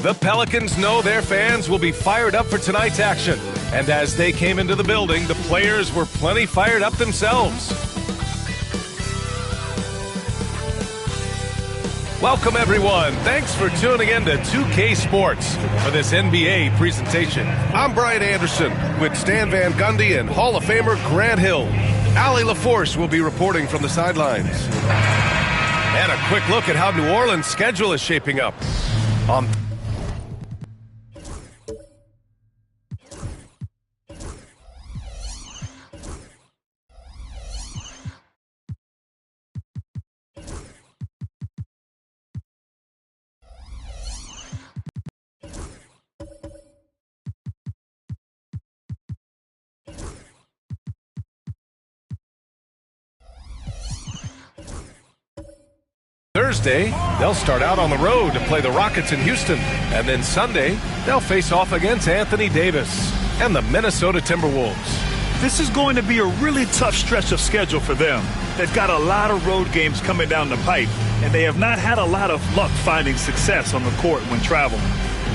The Pelicans know their fans will be fired up for tonight's action. And as they came into the building, the players were plenty fired up themselves. Welcome, everyone. Thanks for tuning in to 2K Sports for this NBA presentation. I'm Brian Anderson with Stan Van Gundy and Hall of Famer Grant Hill. Allie LaForce will be reporting from the sidelines. And a quick look at how New Orleans' schedule is shaping up. Thursday, they'll start out on the road to play the Rockets in Houston. And then Sunday, they'll face off against Anthony Davis and the Minnesota Timberwolves. This is going to be a really tough stretch of schedule for them. They've got a lot of road games coming down the pipe, and they have not had a lot of luck finding success on the court when traveling.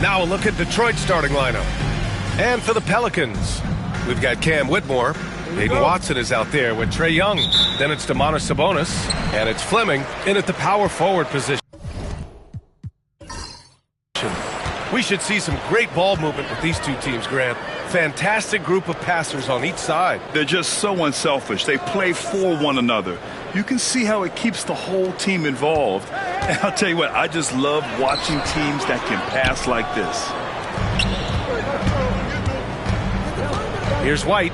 Now a look at Detroit's starting lineup. And for the Pelicans, we've got Cam Whitmore. Hayden Watson is out there with Trae Young. Then it's Domantas Sabonis, and it's Fleming in at the power forward position. We should see some great ball movement with these two teams, Grant. Fantastic group of passers on each side. They're just so unselfish. They play for one another. You can see how it keeps the whole team involved. And I'll tell you what, I just love watching teams that can pass like this. Here's White.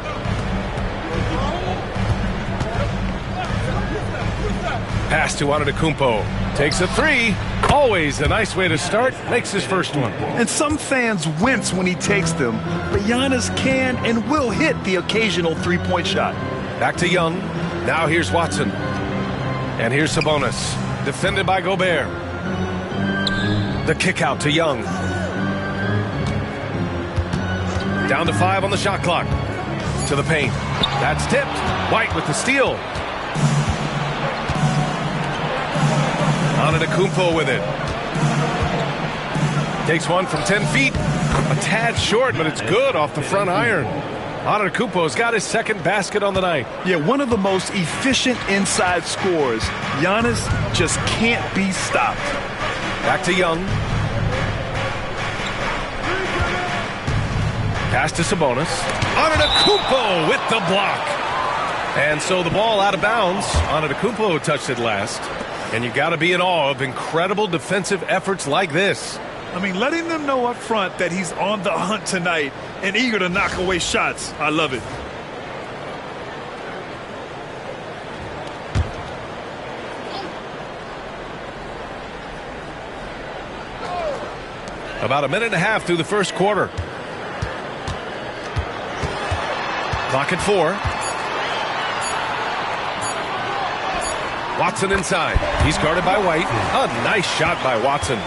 Pass to Antetokounmpo. Takes a three. Always a nice way to start. Makes his first one. And some fans wince when he takes them, but Giannis can and will hit the occasional three-point shot. Back to Young. Now here's Watson. And here's Sabonis. Defended by Gobert. The kick out to Young. Down to 5 on the shot clock. To the paint. That's tipped. White with the steal. Antetokounmpo with it. Takes one from 10 feet. A tad short, but it's good off the front iron. Antetokounmpo's got his second basket on the night. Yeah, one of the most efficient inside scorers. Giannis just can't be stopped. Back to Young. Pass to Sabonis. Antetokounmpo with the block. And so the ball out of bounds. Antetokounmpo touched it last. And you got to be in awe of incredible defensive efforts like this. I mean, letting them know up front that he's on the hunt tonight and eager to knock away shots. I love it. About a minute and a half through the first quarter. Clock at 4. Watson inside. He's guarded by White. A nice shot by Watson.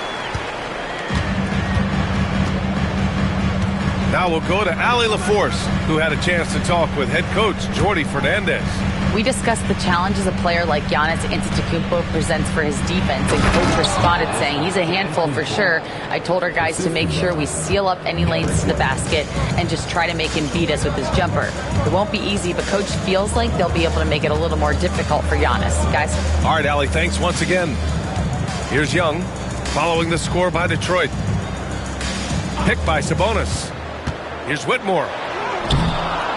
Now we'll go to Allie LaForce, who had a chance to talk with head coach Jordi Fernandez. We discussed the challenges a player like Giannis Antetokounmpo presents for his defense, and coach responded saying he's a handful for sure. I told our guys to make sure we seal up any lanes to the basket and just try to make him beat us with his jumper. It won't be easy, but coach feels like they'll be able to make it a little more difficult for Giannis. Guys? All right, Allie, thanks once again. Here's Young, following the score by Detroit. Picked by Sabonis. Here's Whitmore.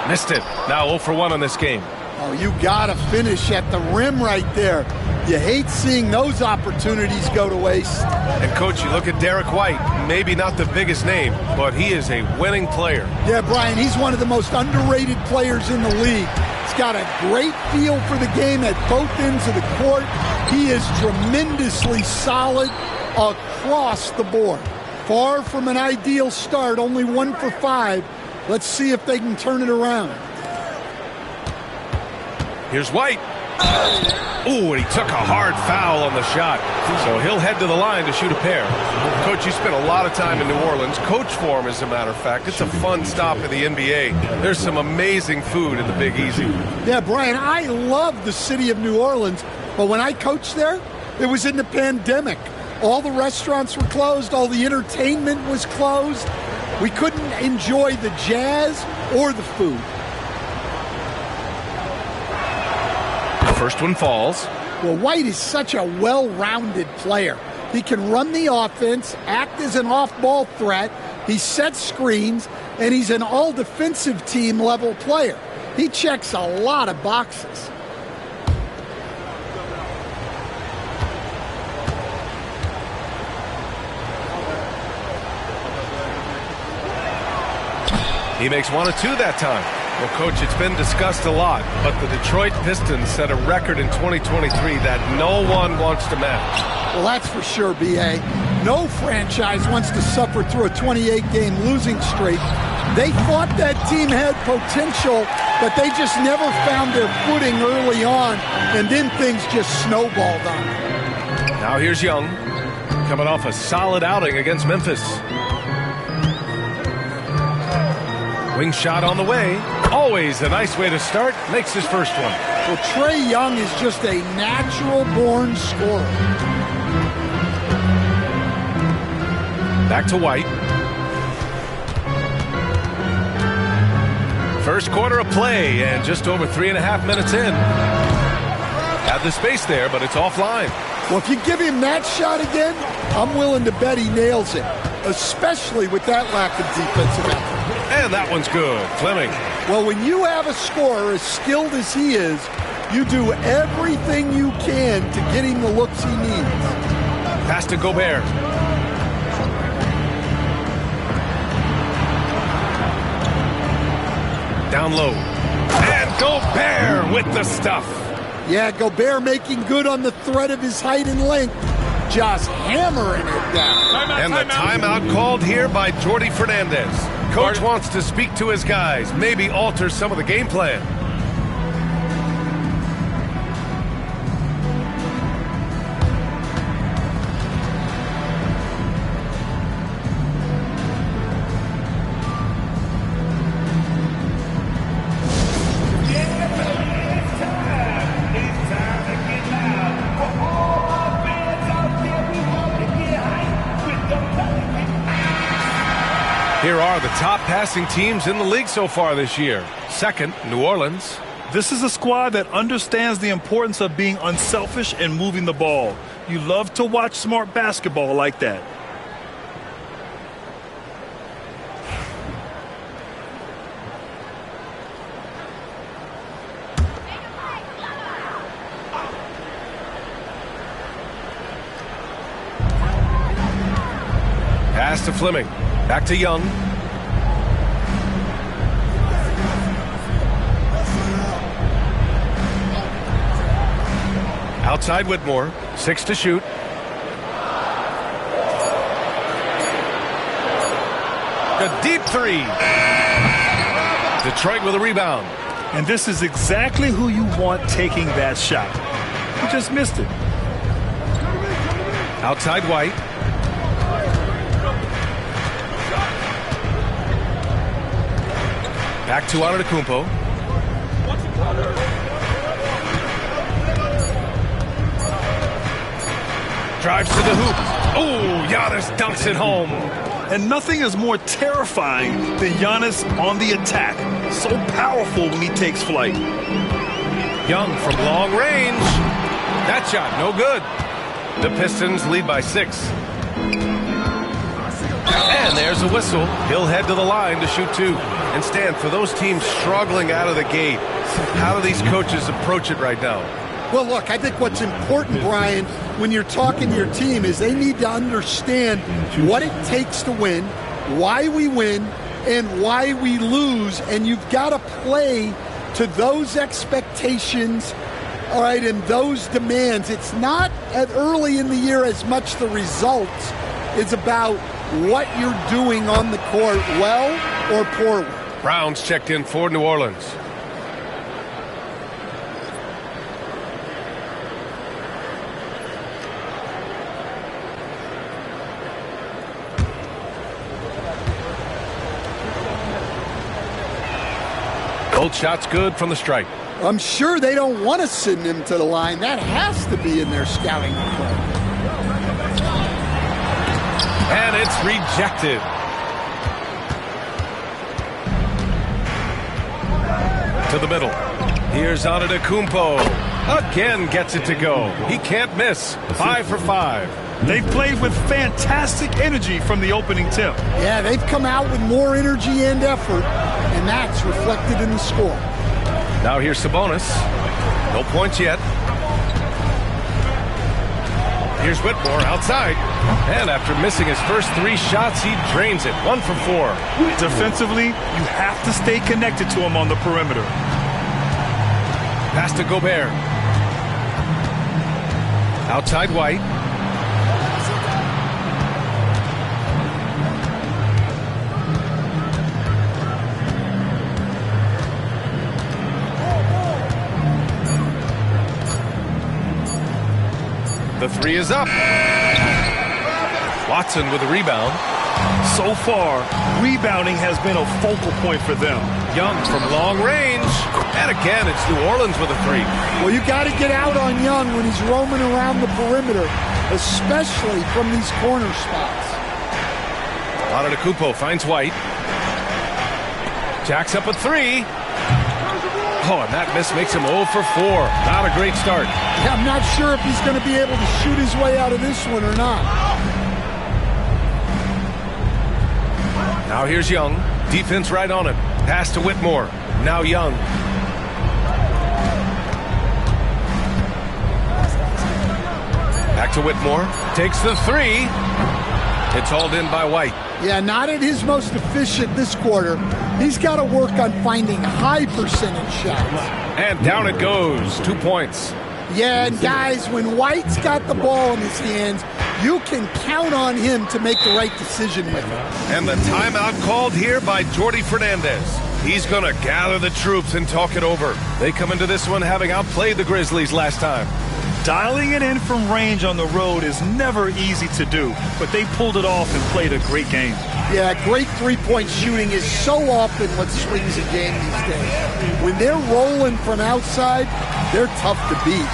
Missed it. Now 0 for 1 on this game. Oh, you got to finish at the rim right there. You hate seeing those opportunities go to waste. And, Coach, you look at Derek White, maybe not the biggest name, but he is a winning player. Yeah, Brian, he's one of the most underrated players in the league. He's got a great feel for the game at both ends of the court. He is tremendously solid across the board. Far from an ideal start, only 1 for 5. Let's see if they can turn it around. Here's White. Ooh, and he took a hard foul on the shot. So he'll head to the line to shoot a pair. Coach, you spent a lot of time in New Orleans. Coach for him, as a matter of fact. It's a fun stop in the NBA. There's some amazing food in the Big Easy. Yeah, Brian, I love the city of New Orleans, but when I coached there, it was in the pandemic. All the restaurants were closed. All the entertainment was closed. We couldn't enjoy the jazz or the food. First one falls. Well, White is such a well-rounded player. He can run the offense, act as an off-ball threat, he sets screens, and he's an all-defensive team level player. He checks a lot of boxes. He makes 1 of 2 that time. Well, Coach, it's been discussed a lot, but the Detroit Pistons set a record in 2023 that no one wants to match. Well, that's for sure, B.A. No franchise wants to suffer through a 28-game losing streak. They thought that team had potential, but they just never found their footing early on, and then things just snowballed on them. Now here's Young, coming off a solid outing against Memphis. Wing shot on the way. Always a nice way to start. Makes his first one. Well, Trae Young is just a natural-born scorer. Back to White. First quarter of play, and just over 3.5 minutes in. Had the space there, but it's offline. Well, if you give him that shot again, I'm willing to bet he nails it, especially with that lack of defensive effort. And that one's good. Fleming. Well, when you have a scorer as skilled as he is, you do everything you can to get him the looks he needs. Pass to Gobert. Down low. And Gobert with the stuff. Yeah, Gobert making good on the threat of his height and length. Just hammering it down. And the timeout called here by Jordi Fernandez. Coach wants to speak to his guys, maybe alter some of the game plan. Here are the top passing teams in the league so far this year. Second, New Orleans. This is a squad that understands the importance of being unselfish and moving the ball. You love to watch smart basketball like that. Pass to Fleming. Back to Young. Outside Whitmore. 6 to shoot. A deep three. Detroit with a rebound. And this is exactly who you want taking that shot. You just missed it. Outside White. Back to Antetokounmpo. Drives to the hoop. Oh, Giannis dunks it home. And nothing is more terrifying than Giannis on the attack. So powerful when he takes flight. Young from long range. That shot, no good. The Pistons lead by 6. And there's a whistle. He'll head to the line to shoot 2. And Stan, for those teams struggling out of the gate, how do these coaches approach it right now? Well, look, I think what's important, Brian, when you're talking to your team is they need to understand what it takes to win, why we win, and why we lose. And you've got to play to those expectations, all right, and those demands. It's not at early in the year as much the results. It's about what you're doing on the court, well or poorly. Brown's checked in for New Orleans. Both shots good from the stripe. I'm sure they don't want to send him to the line. That has to be in their scouting report. And it's rejected. To the middle. Here's Antetokounmpo. Again gets it to go. He can't miss. 5 for 5. They played with fantastic energy from the opening tip. Yeah, they've come out with more energy and effort, and that's reflected in the score. Now here's Sabonis. No points yet. Here's Whitmore outside. And after missing his first 3 shots, he drains it. 1 for 4. Defensively, you have to stay connected to him on the perimeter. Pass to Gobert. Outside White. The 3 is up. Watson with a rebound. So far, rebounding has been a focal point for them. Young from long range. And again, it's New Orleans with a 3. Well, you got to get out on Young when he's roaming around the perimeter, especially from these corner spots. Antetokounmpo finds White. Jacks up a 3. Oh, and that miss makes him 0 for 4. Not a great start. Yeah, I'm not sure if he's going to be able to shoot his way out of this one or not. Now here's Young. Defense right on it. Pass to Whitmore. Now Young. Back to Whitmore. Takes the 3. It's hauled in by White. Yeah, not at his most efficient this quarter. He's got to work on finding high percentage shots. And down it goes. 2 points. Yeah, and guys, when White's got the ball in his hands, you can count on him to make the right decision with it. And the timeout called here by Jordi Fernandez. He's going to gather the troops and talk it over. They come into this one having outplayed the Grizzlies last time. Dialing it in from range on the road is never easy to do, but they pulled it off and played a great game. Yeah, great three-point shooting is so often what swings a game these days. When they're rolling from outside, they're tough to beat.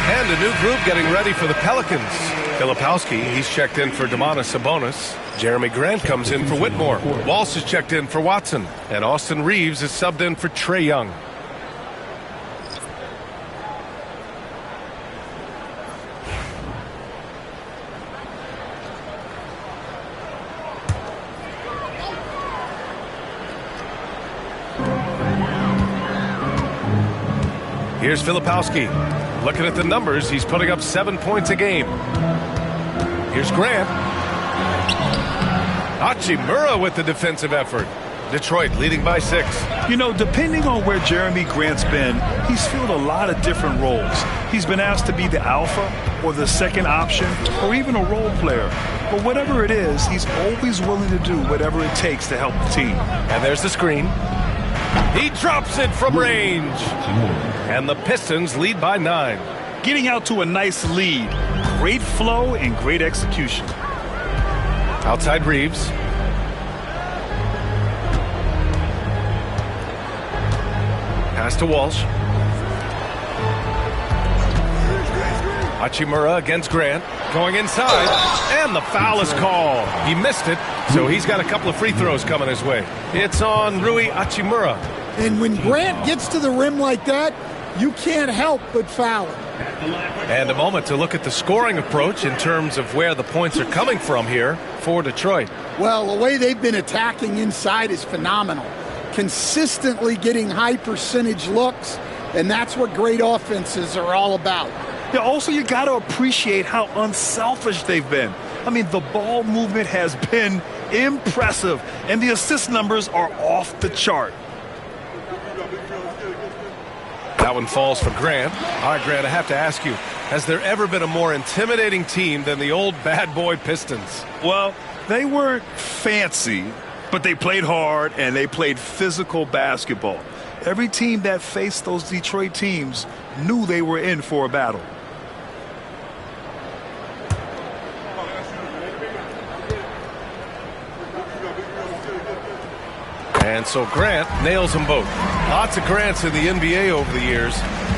And a new group getting ready for the Pelicans. Filipowski, he's checked in for Domantas Sabonis. Jeremy Grant comes in for Whitmore. Walsh is checked in for Watson. And Austin Reeves is subbed in for Trae Young. Here's Filipowski. Looking at the numbers, he's putting up 7 points a game. Here's Grant. Hachimura with the defensive effort. Detroit leading by 6. You know, depending on where Jeremy Grant's been, he's filled a lot of different roles. He's been asked to be the alpha or the second option or even a role player. But whatever it is, he's always willing to do whatever it takes to help the team. And there's the screen. He drops it from range. And the Pistons lead by 9. Getting out to a nice lead. Great flow and great execution. Outside Reeves. Pass to Walsh. Hachimura against Grant. Going inside. And the foul is called. He missed it, so he's got a couple of free throws coming his way. It's on Rui Hachimura. And when Grant gets to the rim like that, you can't help but foul him. And a moment to look at the scoring approach in terms of where the points are coming from here for Detroit. Well, the way they've been attacking inside is phenomenal. Consistently getting high percentage looks, and that's what great offenses are all about. Yeah, also, you got to appreciate how unselfish they've been. I mean, the ball movement has been impressive, and the assist numbers are off the chart. That one falls for Grant. All right, Grant, I have to ask you, has there ever been a more intimidating team than the old bad boy Pistons? Well, they weren't fancy, but they played hard and they played physical basketball. Every team that faced those Detroit teams knew they were in for a battle. And so Grant nails them both. Lots of Grants in the NBA over the years.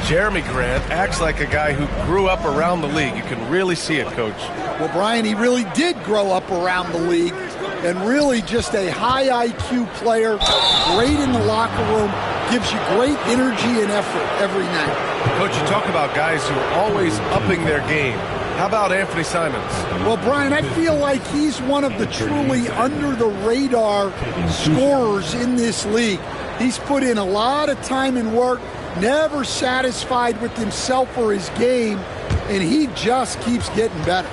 Jeremy Grant acts like a guy who grew up around the league. You can really see it, Coach. Well, Brian, he really did grow up around the league, and really just a high IQ player, great in the locker room, gives you great energy and effort every night. Coach, you talk about guys who are always upping their game. How about Anthony Simons? Well, Brian, I feel like he's one of the truly under-the-radar scorers in this league. He's put in a lot of time and work, never satisfied with himself or his game, and he just keeps getting better.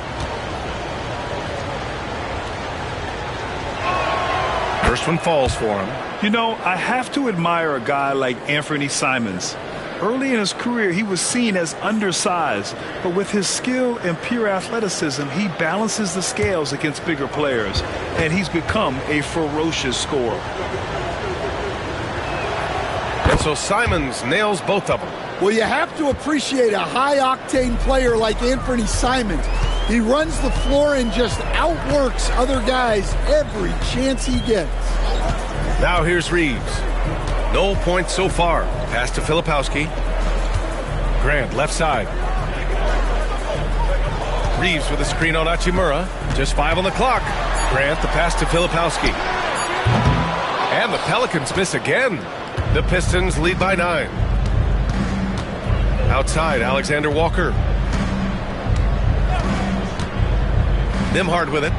First one falls for him. You know, I have to admire a guy like Anthony Simons. Early in his career, he was seen as undersized, but with his skill and pure athleticism, he balances the scales against bigger players, and he's become a ferocious scorer. And so Simons nails both of them. Well, you have to appreciate a high-octane player like Anthony Simons. He runs the floor and just outworks other guys every chance he gets. Now here's Reeves. No points so far. Pass to Filipowski. Grant, left side. Reeves with a screen on Hachimura. Just 5 on the clock. Grant, the pass to Filipowski. And the Pelicans miss again. The Pistons lead by 9. Outside, Alexander Walker. Nimhard with it.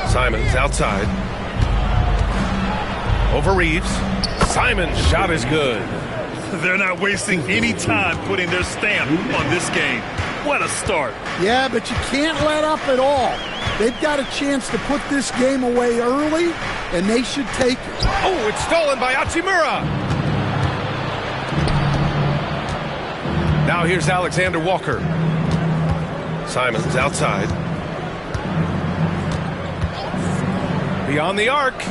Simons outside. Over Reeves. Simon's shot is good. They're not wasting any time putting their stamp on this game. What a start. Yeah, but you can't let up at all. They've got a chance to put this game away early, and they should take it. Oh, it's stolen by Hachimura. Now here's Alexander Walker. Simons outside. Beyond the arc.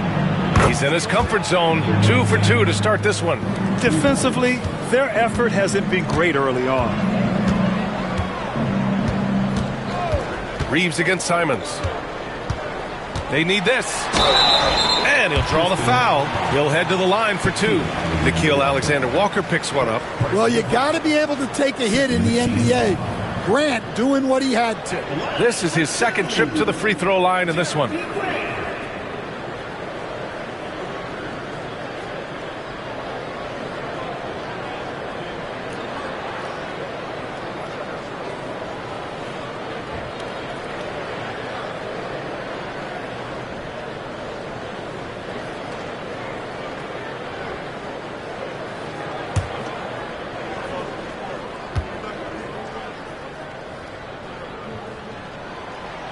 He's in his comfort zone. 2 for 2 to start this one. Defensively, their effort hasn't been great early on. Reeves against Simons. They need this. And he'll draw the foul. He'll head to the line for 2. Nickeil Alexander-Walker picks one up. Well, you got to be able to take a hit in the NBA. Grant doing what he had to. This is his second trip to the free throw line in this one.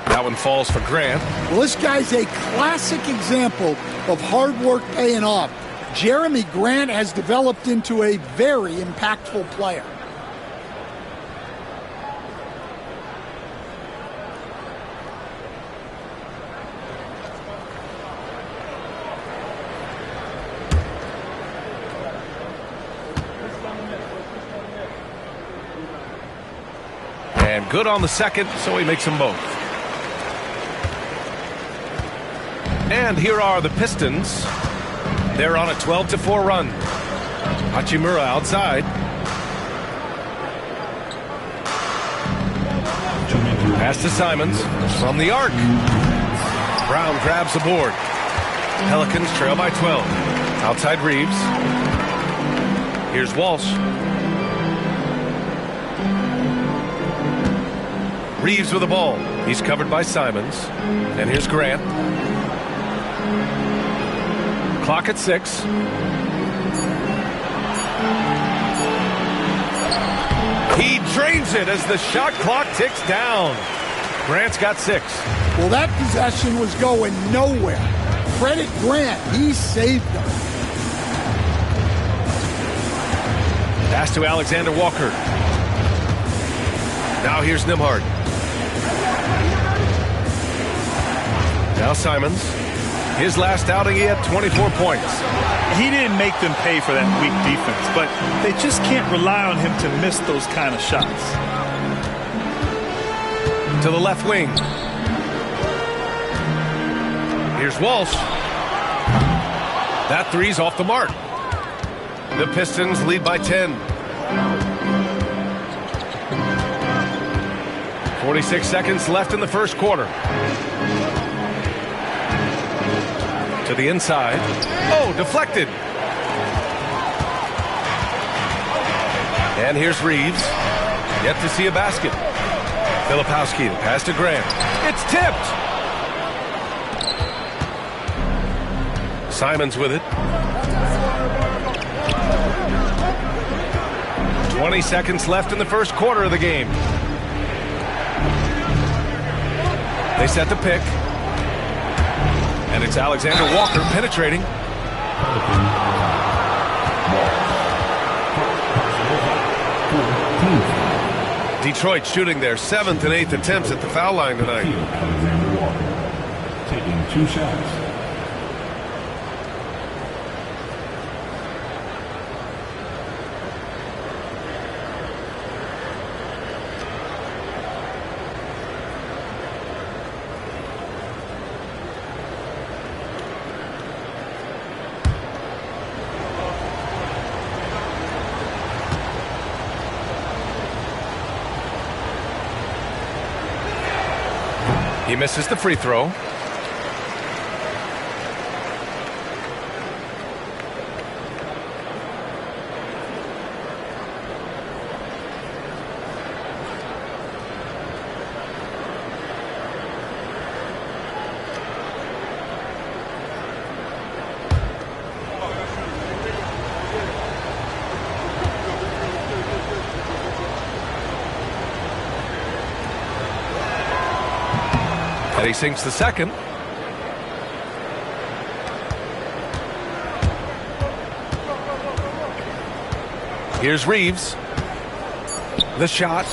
That one falls for Grant. Well, this guy's a classic example of hard work paying off. Jeremy Grant has developed into a very impactful player. And good on the second, so he makes them both. And here are the Pistons. They're on a 12-4 run. Hachimura outside. Pass to Simons from the arc. Brown grabs the board. Pelicans trail by 12. Outside Reeves. Here's Walsh. Reeves with the ball. He's covered by Simons. And here's Grant. Clock at 6. He drains it as the shot clock ticks down. Grant's got 6. Well, that possession was going nowhere. Credit Grant. He saved them. Pass to Alexander Walker. Now here's Nembhard. Now Simons. His last outing, he had 24 points. He didn't make them pay for that weak defense, but they just can't rely on him to miss those kind of shots. To the left wing. Here's Walsh. That three's off the mark. The Pistons lead by 10. 46 seconds left in the first quarter. To the inside. Oh, deflected. And here's Reeves. Yet to see a basket. Filipowski, the pass to Grant. It's tipped. Simons with it. 20 seconds left in the first quarter of the game. They set the pick. And it's Alexander Walker penetrating. Detroit shooting their 7th and 8th attempts at the foul line tonight. Alexander Walker taking 2 shots. He misses the free throw. And he sinks the second. Here's Reeves. The shot.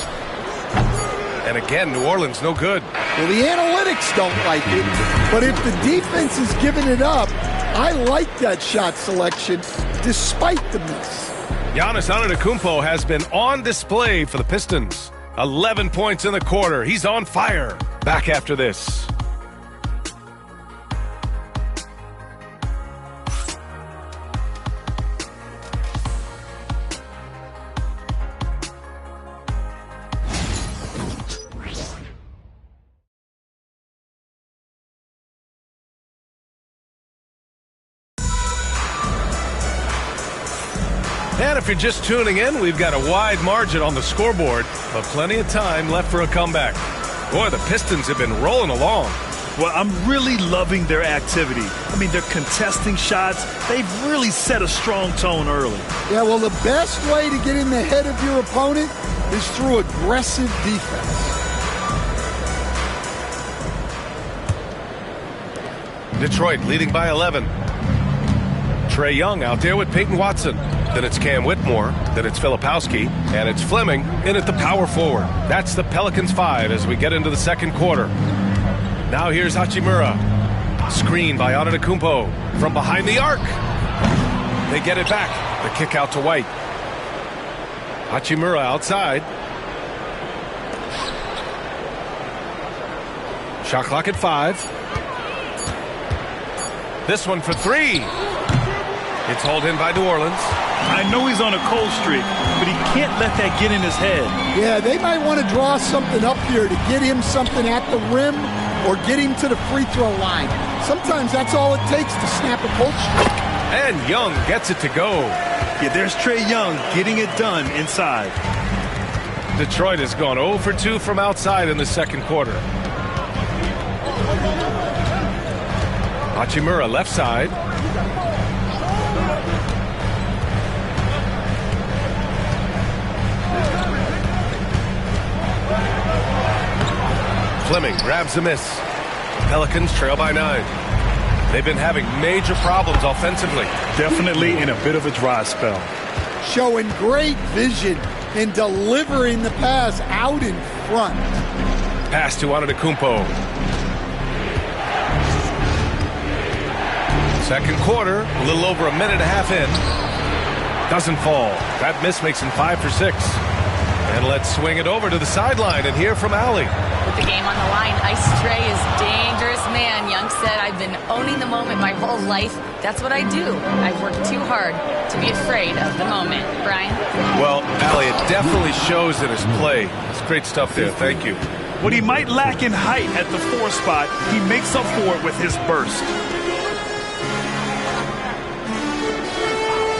And again, New Orleans no good. Well, the analytics don't like it, but if the defense is giving it up, I like that shot selection despite the miss. Giannis Antetokounmpo has been on display for the Pistons. 11 points in the quarter. He's on fire. Back after this. And if you're just tuning in, we've got a wide margin on the scoreboard, but plenty of time left for a comeback. Boy, the Pistons have been rolling along. Well, I'm really loving their activity. I mean, they're contesting shots. They've really set a strong tone early. Yeah, well, the best way to get in the head of your opponent is through aggressive defense. Detroit leading by 11. Trae Young out there with Peyton Watson. Then it's Cam Whitmore. Then it's Filipowski. And it's Fleming in at the power forward. That's the Pelicans 5 as we get into the second quarter. Now here's Hachimura. Screen by Antetokounmpo from behind the arc. They get it back. The kick out to White. Hachimura outside. Shot clock at 5. This one for 3. It's hauled in by New Orleans. I know he's on a cold streak, but he can't let that get in his head. Yeah, they might want to draw something up here to get him something at the rim or get him to the free throw line. Sometimes that's all it takes to snap a cold streak. And Young gets it to go. Yeah, there's Trae Young getting it done inside. Detroit has gone 0 for 2 from outside in the second quarter. Hachimura left side. Fleming grabs the miss. Pelicans trail by 9. They've been having major problems offensively. Definitely in a bit of a dry spell. Showing great vision in delivering the pass out in front. Pass to Antetokounmpo. Second quarter, a little over a minute and a half in. Doesn't fall. That miss makes him 5 for 6. And let's swing it over to the sideline and hear from Allie. With the game on the line, Ice Trey is dangerous man. Young said, I've been owning the moment my whole life. That's what I do. I've worked too hard to be afraid of the moment. Brian? Well, Allie, it definitely shows in his play. It's great stuff there. Thank you. What he might lack in height at the 4 spot, he makes up for it with his burst.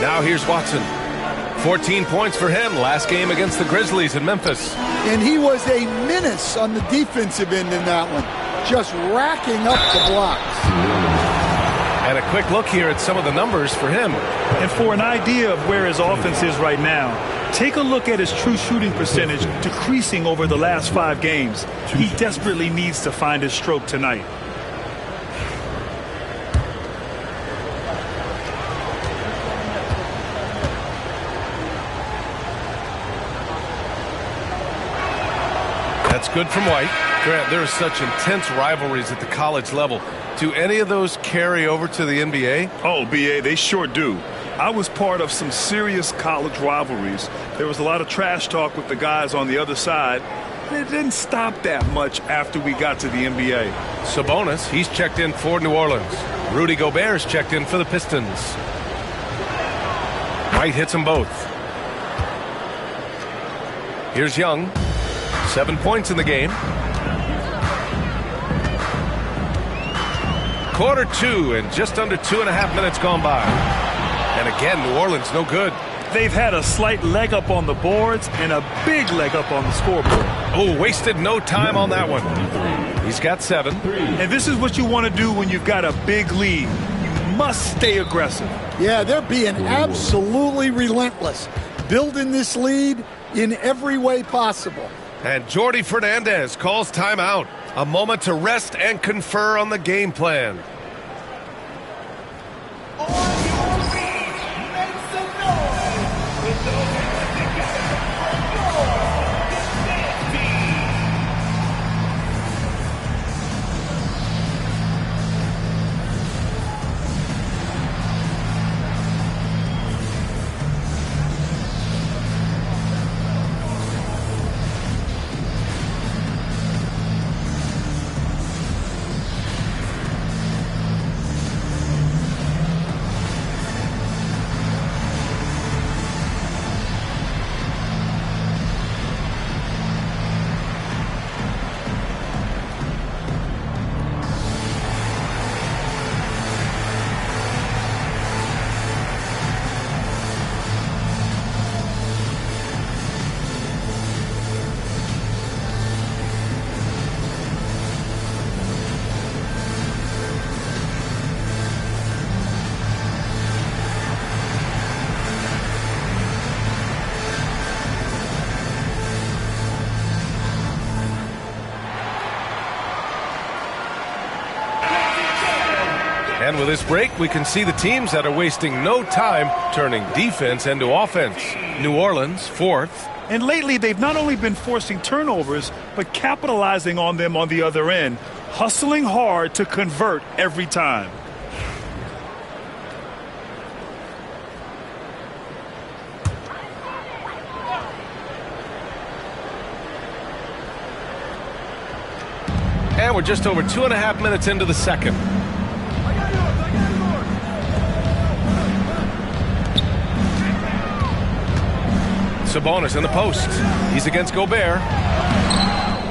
Now here's Watson. 14 points for him last game against the Grizzlies in Memphis. And he was a menace on the defensive end in that one, just racking up the blocks. And a quick look here at some of the numbers for him. And for an idea of where his offense is right now, take a look at his true shooting percentage decreasing over the last 5 games. He desperately needs to find his stroke tonight. That's good from White. Grant, there are such intense rivalries at the college level. Do any of those carry over to the NBA? Oh, BA, they sure do. I was part of some serious college rivalries. There was a lot of trash talk with the guys on the other side. And it didn't stop that much after we got to the NBA. Sabonis, he's checked in for New Orleans. Rudy Gobert's checked in for the Pistons. White hits them both. Here's Young. 7 points in the game. Quarter 2 and just under 2.5 minutes gone by. And again, New Orleans no good. They've had a slight leg up on the boards and a big leg up on the scoreboard. Oh, wasted no time on that one. He's got 7. And this is what you want to do when you've got a big lead. You must stay aggressive. Yeah, they're being absolutely relentless, building this lead in every way possible. And Jordi Fernandez calls timeout. A moment to rest and confer on the game plan. And with this break, we can see the teams that are wasting no time turning defense into offense. New Orleans, 4th. And lately, they've not only been forcing turnovers, but capitalizing on them on the other end, hustling hard to convert every time. And we're just over 2.5 minutes into the second. Sabonis in the post. He's against Gobert.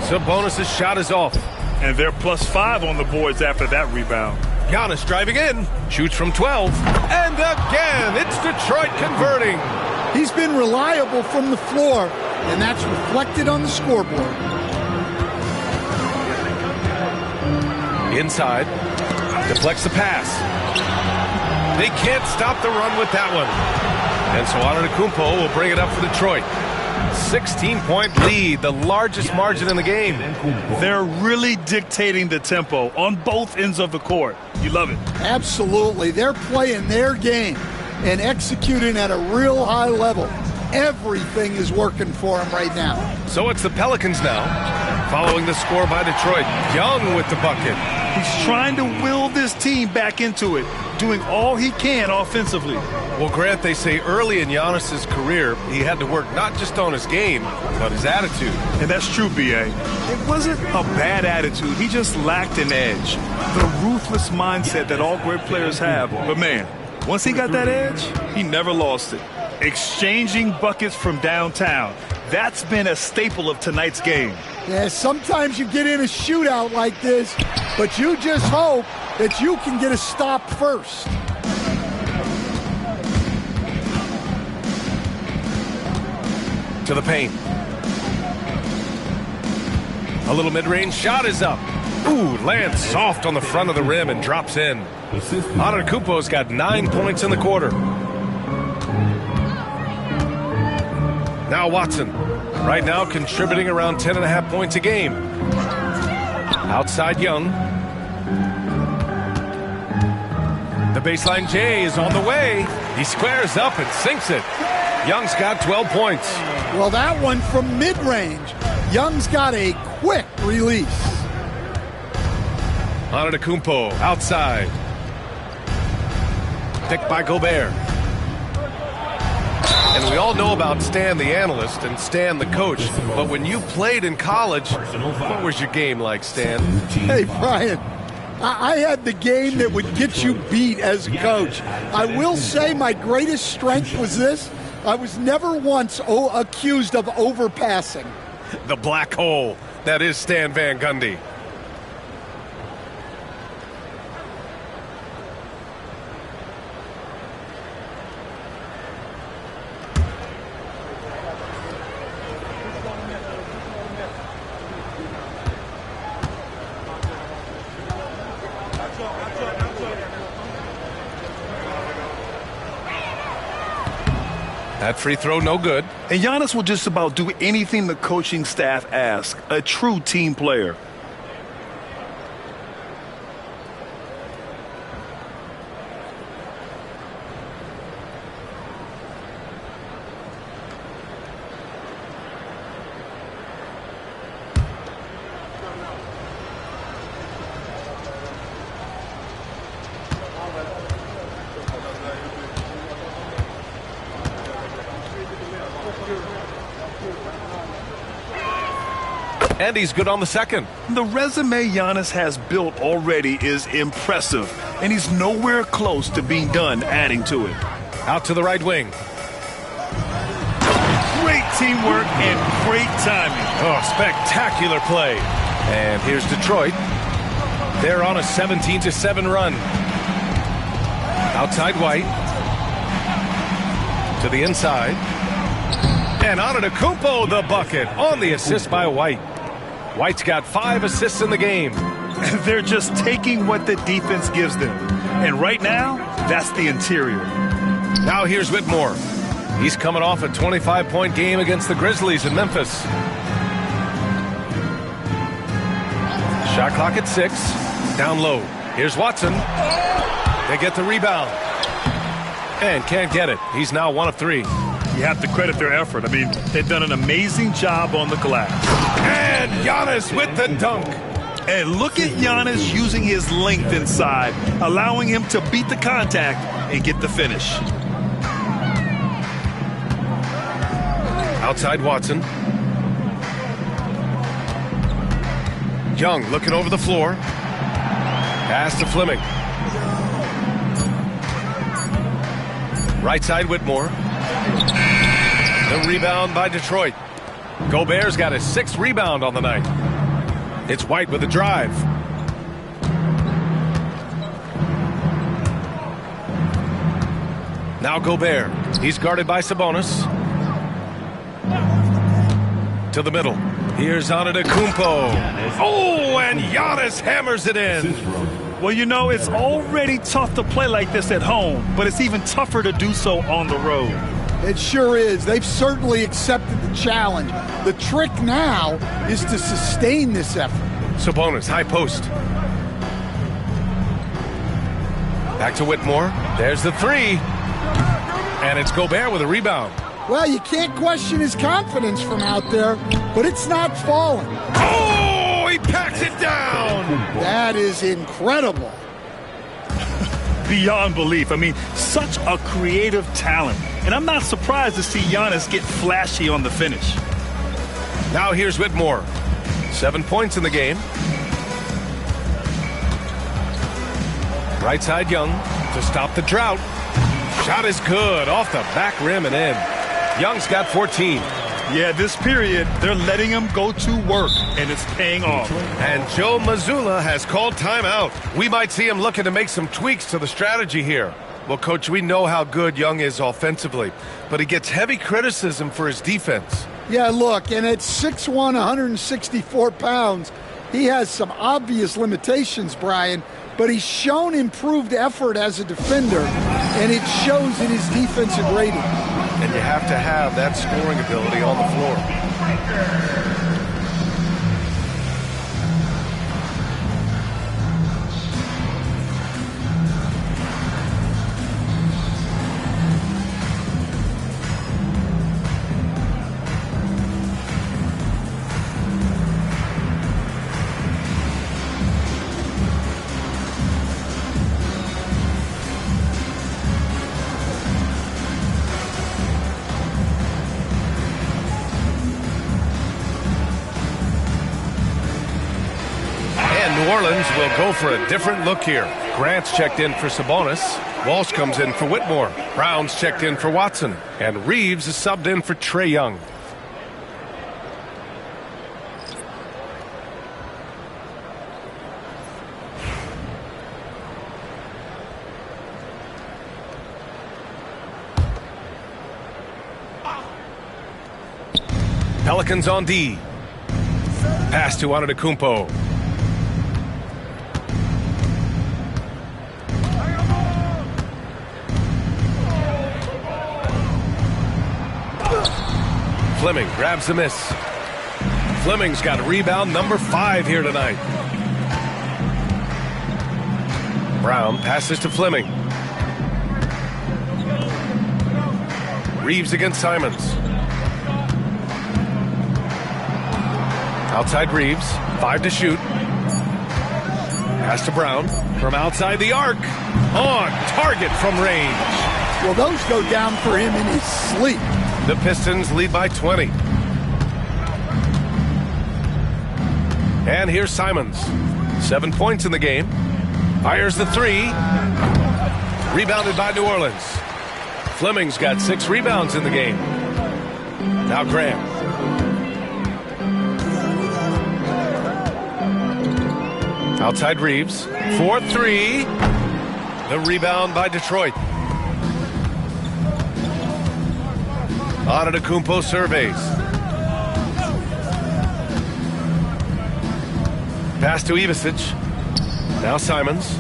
Sabonis' shot is off. And they're +5 on the boards after that rebound. Giannis driving in. Shoots from 12. And again, it's Detroit converting. He's been reliable from the floor, and that's reflected on the scoreboard. Inside, deflects the pass. They can't stop the run with that one. And so Antetokounmpo will bring it up for Detroit. 16-point lead, the largest margin in the game. They're really dictating the tempo on both ends of the court. You love it. Absolutely. They're playing their game and executing at a real high level. Everything is working for them right now. So it's the Pelicans now, following the score by Detroit. Young with the bucket. He's trying to will this team back into it, doing all he can offensively. Well, Grant, they say early in Giannis's career, he had to work not just on his game, but his attitude. And that's true, B.A. It wasn't a bad attitude. He just lacked an edge. The ruthless mindset that all great players have. But, man, once he got that edge, he never lost it. Exchanging buckets from downtown. That's been a staple of tonight's game. Yeah, sometimes you get in a shootout like this, but you just hope that you can get a stop first. To the paint. A little mid-range shot is up. Ooh, lands soft on the front of the rim and drops in. Antetokounmpo's got 9 points in the quarter. Now Watson. Right now contributing around 10.5 points a game. Outside Young. The baseline J is on the way. He squares up and sinks it. Young's got 12 points. Well, that one from mid-range. Young's got a quick release. Antetokounmpo outside. Picked by Gobert. And we all know about Stan the analyst and Stan the coach. But when you played in college, what was your game like, Stan? Hey, Brian, I had the game that would get you beat as a coach. I will say my greatest strength was this. I was never once accused of overpassing. The black hole. That is Stan Van Gundy. That free throw, no good. And Giannis will just about do anything the coaching staff asks. A true team player. And he's good on the second. The resume Giannis has built already is impressive, and he's nowhere close to being done adding to it. Out to the right wing. Great teamwork and great timing. Oh, spectacular play. And here's Detroit. They're on a 17-7 run. Outside White. To the inside. And Antetokounmpo the bucket on the assist by White. White's got 5 assists in the game. They're just taking what the defense gives them. And right now, that's the interior. Now here's Whitmore. He's coming off a 25-point game against the Grizzlies in Memphis. Shot clock at 6. Down low. Here's Watson. They get the rebound. And can't get it. He's now 1 of 3. You have to credit their effort. I mean, they've done an amazing job on the glass. And Giannis with the dunk. And look at Giannis using his length inside, allowing him to beat the contact and get the finish. Outside Watson. Young looking over the floor. Pass to Fleming. Right side Whitmore. The rebound by Detroit. Gobert's got his 6th rebound on the night. It's White with a drive. Now Gobert. He's guarded by Sabonis. to the middle. Here's Antetokounmpo. Oh, and Giannis hammers it in. Well, you know, it's already tough to play like this at home, but it's even tougher to do so on the road. It sure is. They've certainly accepted the challenge. The trick now is to sustain this effort. Sabonis, high post. Back to Whitmore. There's the three. And it's Gobert with a rebound. Well, you can't question his confidence from out there, but it's not falling. Oh, he packs it down. That is incredible. Beyond belief. I mean, such a creative talent. And I'm not surprised to see Giannis get flashy on the finish. Now here's Whitmore. 7 points in the game. Right side Young to stop the drought. Shot is good. Off the back rim and in. Young's got 14. Yeah, this period, they're letting him go to work, and it's paying off. And Joe Mazzulla has called timeout. We might see him looking to make some tweaks to the strategy here. Well, Coach, we know how good Young is offensively, but he gets heavy criticism for his defense. Yeah, look, and at 6'1", 164 pounds, he has some obvious limitations, Brian, but he's shown improved effort as a defender, and it shows in his defensive rating. And you have to have that scoring ability on the floor. New Orleans will go for a different look here. Grant's checked in for Sabonis. Walsh comes in for Whitmore. Brown's checked in for Watson. And Reeves is subbed in for Trae Young. Pelicans on D. Pass to Antetokounmpo. Fleming grabs the miss. Fleming's got rebound number 5 here tonight. Brown passes to Fleming. Reeves against Simons. Outside Reeves. 5 to shoot. Pass to Brown. From outside the arc. On target from range. Well, those go down for him in his sleep. The Pistons lead by 20. And here's Simons. 7 points in the game. Fires the 3. Rebounded by New Orleans. Fleming's got 6 rebounds in the game. Now Graham. Outside Reeves. 4-3. The rebound by Detroit. Antetokounmpo surveys. Pass to Ivicic. Now Simons.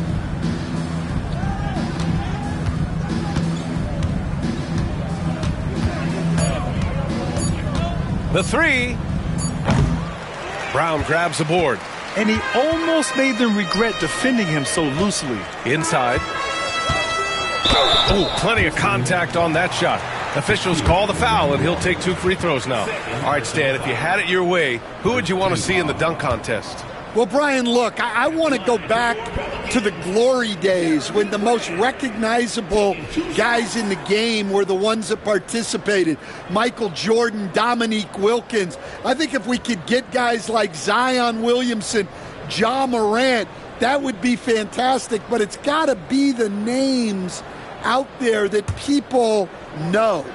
The 3. Brown grabs the board. And he almost made them regret defending him so loosely. Inside. Oh, plenty of contact on that shot. Officials call the foul, and he'll take 2 free throws now. All right, Stan, if you had it your way, who would you want to see in the dunk contest? Well, Brian, look, I want to go back to the glory days when the most recognizable guys in the game were the ones that participated. Michael Jordan, Dominique Wilkins. I think if we could get guys like Zion Williamson, Ja Morant, that would be fantastic. But it's got to be the names out there that people know.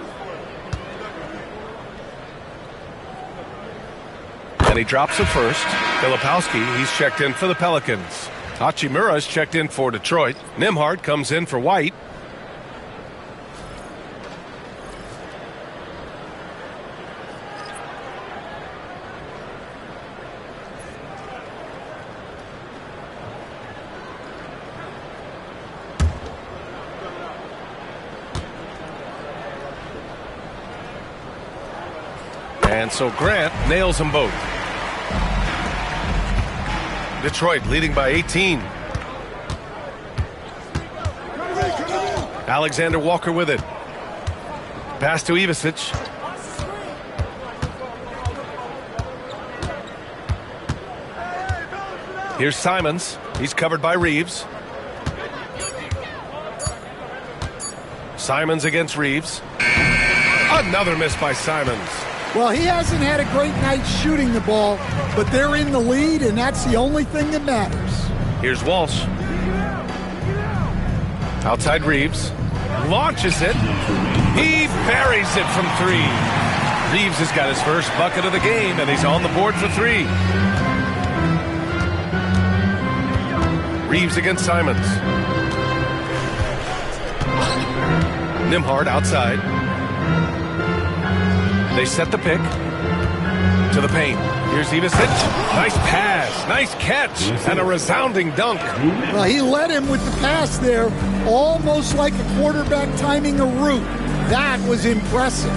And he drops the first. Filipowski, he's checked in for the Pelicans. Hachimura's checked in for Detroit. Nembhard comes in for White. And so Grant nails them both. Detroit leading by 18. Alexander Walker with it. Pass to Ivicic. Here's Simons. He's covered by Reeves. Simons against Reeves. Another miss by Simons. Well, he hasn't had a great night shooting the ball, but they're in the lead, and that's the only thing that matters. Here's Walsh. Outside Reeves. Launches it. He buries it from three. Reeves has got his first bucket of the game, and he's on the board for three. Reeves against Simons. Nembhard outside. They set the pick to the paint. Here's Ivicic. Nice pass, nice catch, and a resounding dunk. Well, he led him with the pass there, almost like a quarterback timing a route. That was impressive.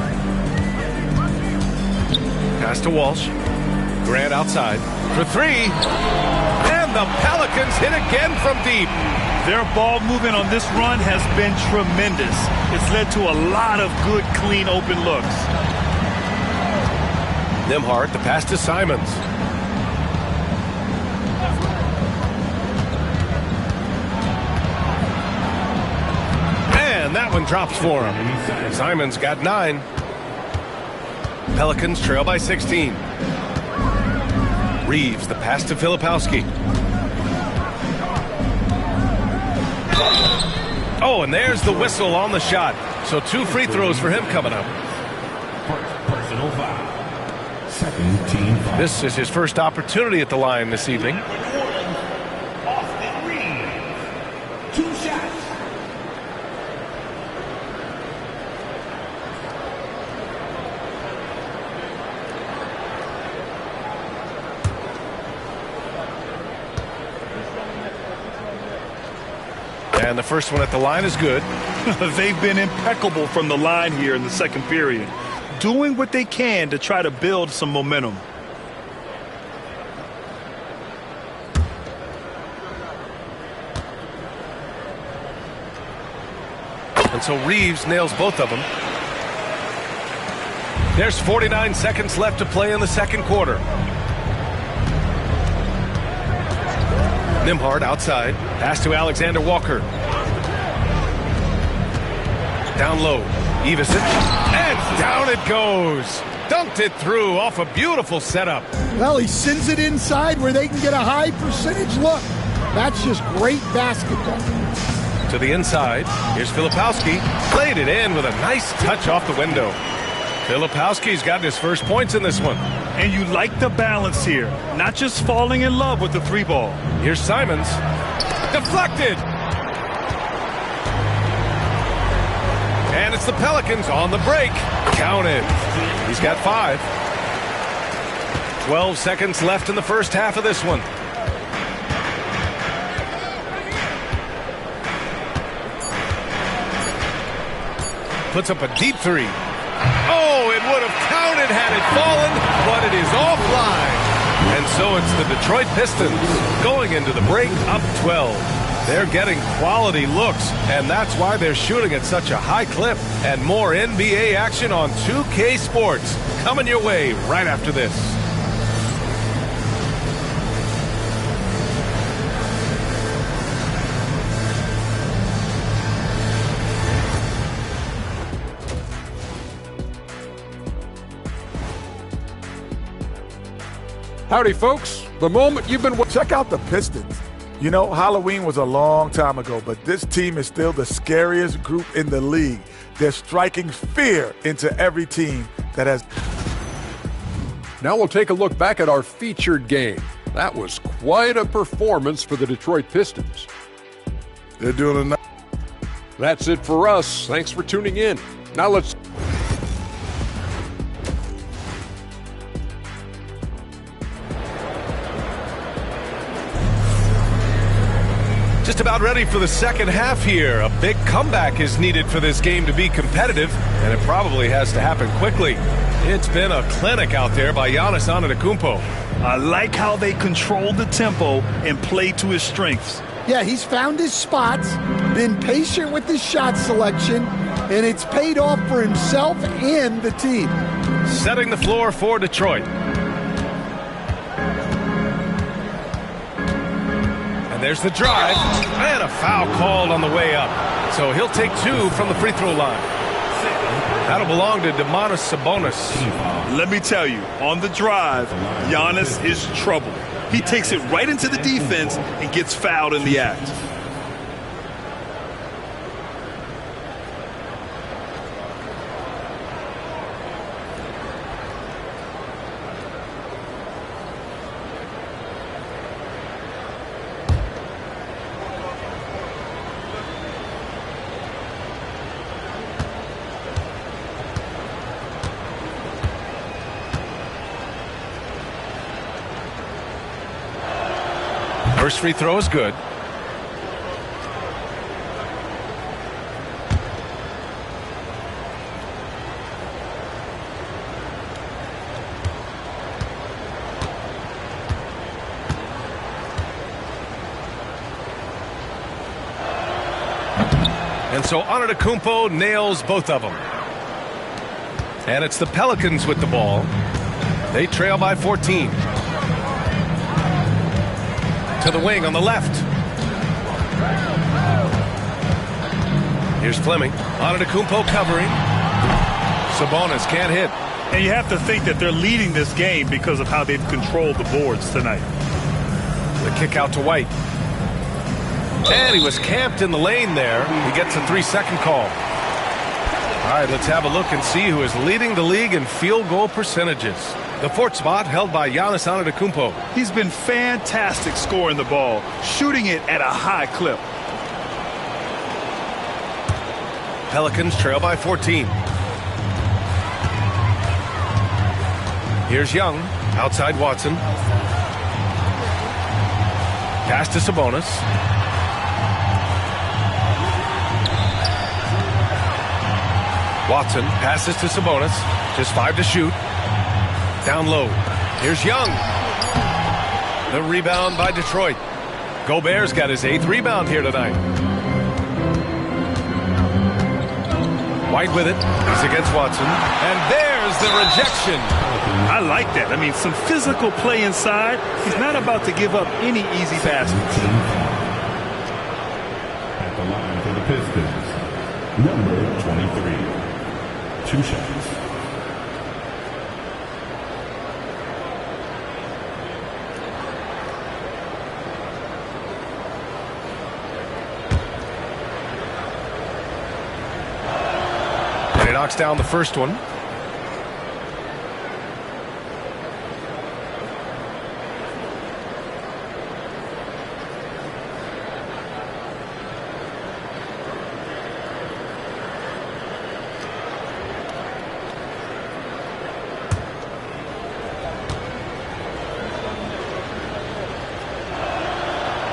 Pass to Walsh. Grant outside for three. And the Pelicans hit again from deep. Their ball movement on this run has been tremendous. It's led to a lot of good, clean, open looks. Nembhard, the pass to Simons. And that one drops for him. Simons got 9. Pelicans trail by 16. Reeves, the pass to Filipowski. Oh, and there's the whistle on the shot. So 2 free throws for him coming up. Personal foul. Second team foul. This is his first opportunity at the line this evening. Austin Reeves. 2 shots. And the first one at the line is good. They've been impeccable from the line here in the second period, doing what they can to try to build some momentum. And so Reeves nails both of them. There's 49 seconds left to play in the second quarter. Nembhard outside. Pass to Alexander Walker. Down low. Ivicic. And down it goes. Dunked it through off a beautiful setup. Well, he sends it inside where they can get a high percentage look. That's just great basketball. To the inside. Here's Filipowski. Played it in with a nice touch off the window. Filipowski's got his first points in this one. And you like the balance here, not just falling in love with the 3-ball. Here's Simons. Deflected. And it's the Pelicans on the break. Counted. He's got 5. 12 seconds left in the first half of this one. Puts up a deep 3. Oh, it would have counted had it fallen, but it is offline. And so it's the Detroit Pistons going into the break up 12. They're getting quality looks, and that's why they're shooting at such a high clip. And more NBA action on 2K Sports coming your way right after this. Howdy, folks. The moment you've been... Check out the Pistons. You know, Halloween was a long time ago, but this team is still the scariest group in the league. They're striking fear into every team that has... Now we'll take a look back at our featured game. That was quite a performance for the Detroit Pistons. They're doing enough. That's it for us. Thanks for tuning in. Now let's... Just about ready for the second half here. A big comeback is needed for this game to be competitive, and it probably has to happen quickly. It's been a clinic out there by Giannis Antetokounmpo. I like how they control the tempo and play to his strengths. Yeah, he's found his spots, been patient with his shot selection, and it's paid off for himself and the team. Setting the floor for Detroit. And there's the drive, and a foul called on the way up. So he'll take 2 from the free throw line. That'll belong to Domantas Sabonis. Let me tell you, on the drive, Giannis is trouble. He takes it right into the defense and gets fouled in the act. First free throw is good. And so Antetokounmpo nails both of them. And it's the Pelicans with the ball. They trail by 14. To the wing on the left. Here's Fleming. Antetokounmpo covering. Sabonis can't hit. And you have to think that they're leading this game because of how they've controlled the boards tonight. The kick out to White. And he was camped in the lane there. He gets a 3-second call. All right, let's have a look and see who is leading the league in field goal percentages. The 4th spot held by Giannis Antetokounmpo. He's been fantastic scoring the ball, shooting it at a high clip. Pelicans trail by 14. Here's Young, outside Watson. Pass to Sabonis. Watson passes to Sabonis. Just 5 to shoot. Down low. Here's Young. The rebound by Detroit. Gobert's got his 8th rebound here tonight. White with it. He's against Watson. And there's the rejection. I like that. I mean, some physical play inside. He's not about to give up any easy baskets. At the line for the Pistons, number 23. 2 shots. Knocks down the first one.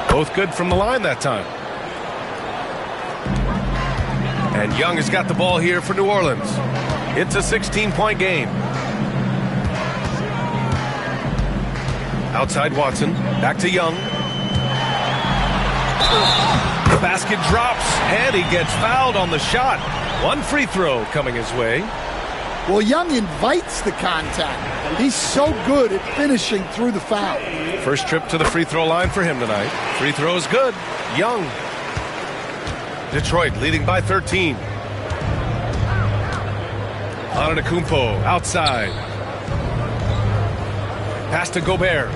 Both good from the line that time. And Young has got the ball here for New Orleans. It's a 16-point game. Outside Watson. Back to Young. The basket drops, and he gets fouled on the shot. 1 free throw coming his way. Well, Young invites the contact. He's so good at finishing through the foul. First trip to the free throw line for him tonight. Free throw is good. Young. Detroit leading by 13. Antetokounmpo outside. Pass to Gobert.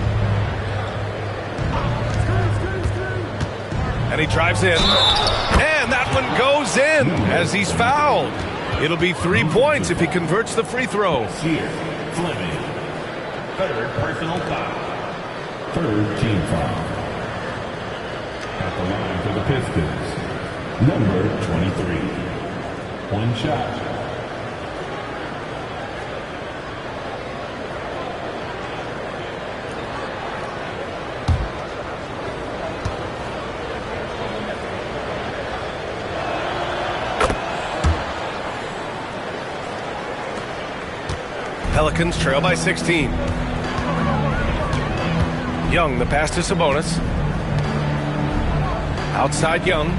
And he drives in. And that one goes in as he's fouled. It'll be 3 points if he converts the free throw. Here, Fleming. 3rd personal foul. 3rd team foul. At the line for the Pistons, number 23. 1 shot. Pelicans trail by 16. Young, the pass to Sabonis. Outside Young.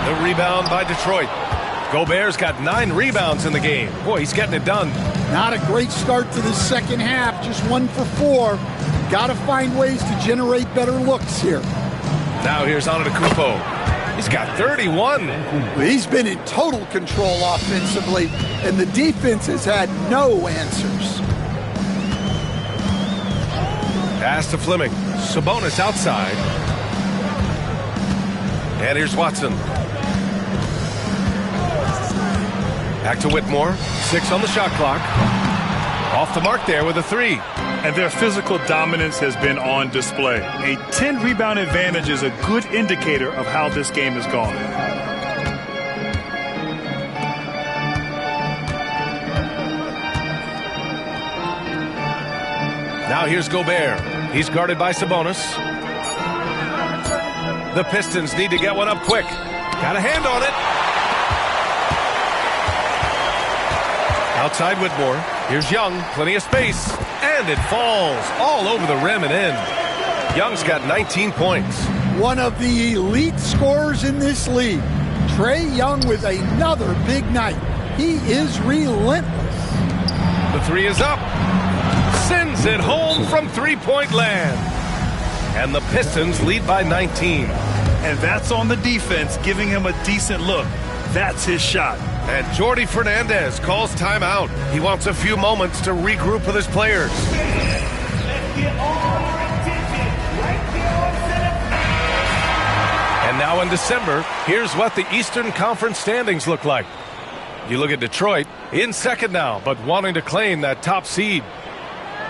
The rebound by Detroit. Gobert's got 9 rebounds in the game. Boy, he's getting it done. Not a great start to the second half, just 1 for 4. Got to find ways to generate better looks here. Now here's Antetokounmpo. He's got 31. He's been in total control offensively, and the defense has had no answers. Pass to Fleming. Sabonis outside. And here's Watson. Back to Whitmore. 6 on the shot clock. Off the mark there with a 3. And their physical dominance has been on display. A 10-rebound advantage is a good indicator of how this game has gone. Now here's Gobert. He's guarded by Sabonis. The Pistons need to get one up quick. Got a hand on it. Outside Whitmore. Here's Young. Plenty of space. And it falls all over the rim and in. Young's got 19 points. One of the elite scorers in this league. Trae Young with another big night. He is relentless. The 3 is up. Sends it home from three-point land. And the Pistons lead by 19. And that's on the defense, giving him a decent look. That's his shot. And Jordi Fernandez calls timeout. He wants a few moments to regroup with his players. And now in December, here's what the Eastern Conference standings look like. You look at Detroit, in second now, but wanting to claim that top seed.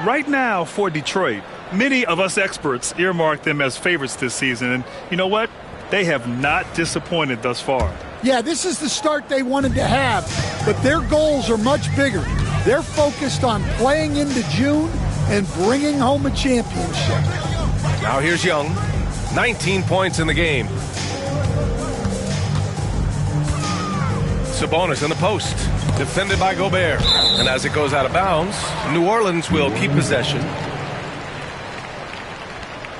Right now for Detroit, many of us experts earmark them as favorites this season. And you know what? They have not disappointed thus far. Yeah, this is the start they wanted to have, but their goals are much bigger. They're focused on playing into June and bringing home a championship. Now here's Young. 19 points in the game. Sabonis in the post. Defended by Gobert. And as it goes out of bounds, New Orleans will keep possession.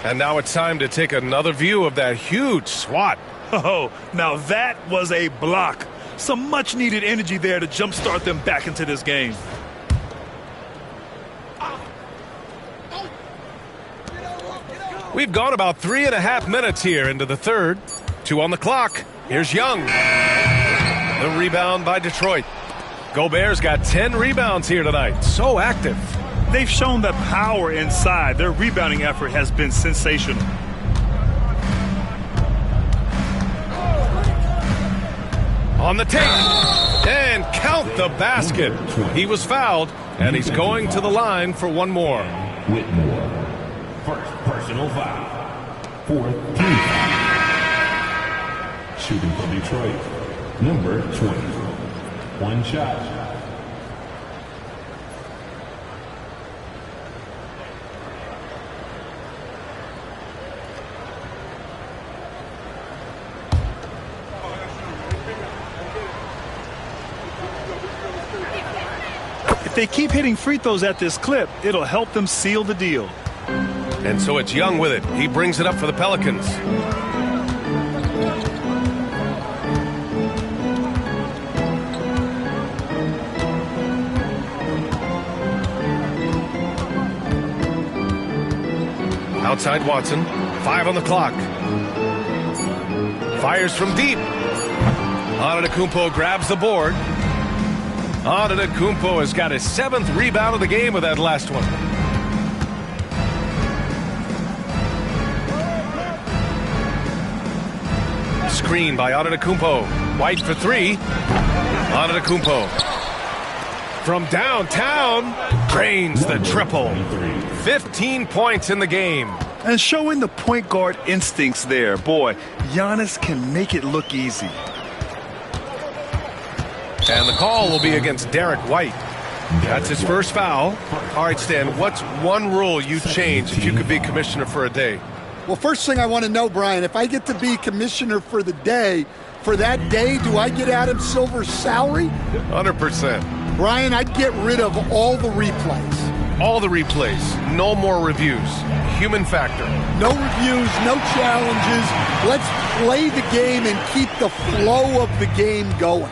And now it's time to take another view of that huge swat. Oh, now that was a block. Some much-needed energy there to jumpstart them back into this game. We've gone about 3.5 minutes here into the third. 2 on the clock. Here's Young. The rebound by Detroit. Gobert's got 10 rebounds here tonight. So active. They've shown the power inside. Their rebounding effort has been sensational. On the take, and count the basket. He was fouled, and he's going to the line for one more. Whitmore. First personal foul. Fourth team foul. Shooting for Detroit. Number 20. One shot. If they keep hitting free throws at this clip, it'll help them seal the deal. And so it's Young with it. He brings it up for the Pelicans. Outside Watson. 5 on the clock. Fires from deep. Antetokounmpo grabs the board. Antetokounmpo has got his 7th rebound of the game with that last one. Screen by Antetokounmpo. White for 3. Antetokounmpo. From downtown, drains the triple. 15 points in the game. And showing the point guard instincts there. Boy, Giannis can make it look easy. And the call will be against Derek White. That's his first foul. All right, Stan, what's one rule you'd change if you could be commissioner for a day? Well, first thing I want to know, Brian, if I get to be commissioner for the day, for that day, do I get Adam Silver's salary? 100%. Brian, I'd get rid of all the replays. All the replays. No more reviews. Human factor. No reviews, no challenges. Let's play the game and keep the flow of the game going.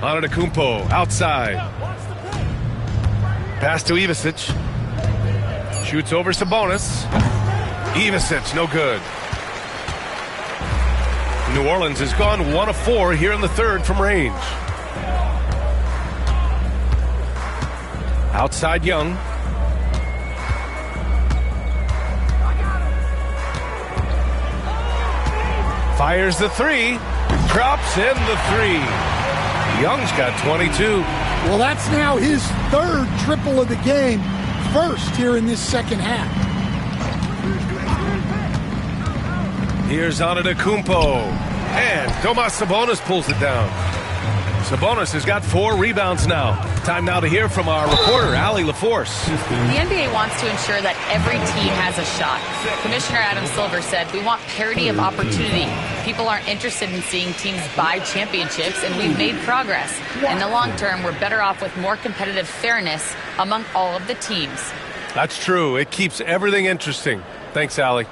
Antetokounmpo outside. Pass to Ivisic. Shoots over Sabonis. Ivisic, no good. New Orleans has gone 1 of 4 here in the third from range. Outside Young. Fires the three. Drops in the three. Young's got 22. Well, that's now his third triple of the game, first here in this second half. Here's Antetokounmpo. And Domas Sabonis pulls it down. Sabonis has got 4 rebounds now. Time now to hear from our reporter, Allie LaForce. The NBA wants to ensure that every team has a shot. Commissioner Adam Silver said, we want parity of opportunity. People aren't interested in seeing teams buy championships, and we've made progress. In the long term, we're better off with more competitive fairness among all of the teams. That's true. It keeps everything interesting. Thanks, Allie.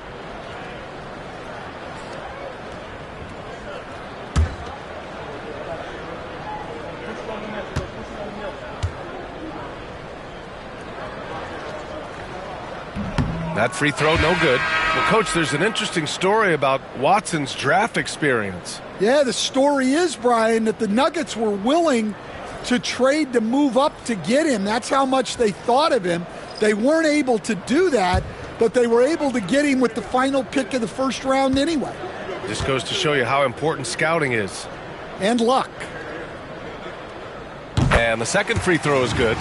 That free throw, no good. Well, Coach, there's an interesting story about Watson's draft experience. Yeah, the story is, Brian, that the Nuggets were willing to trade to move up to get him. That's how much they thought of him. They weren't able to do that, but they were able to get him with the final pick of the first round anyway. This goes to show you how important scouting is. And luck. And the second free throw is good.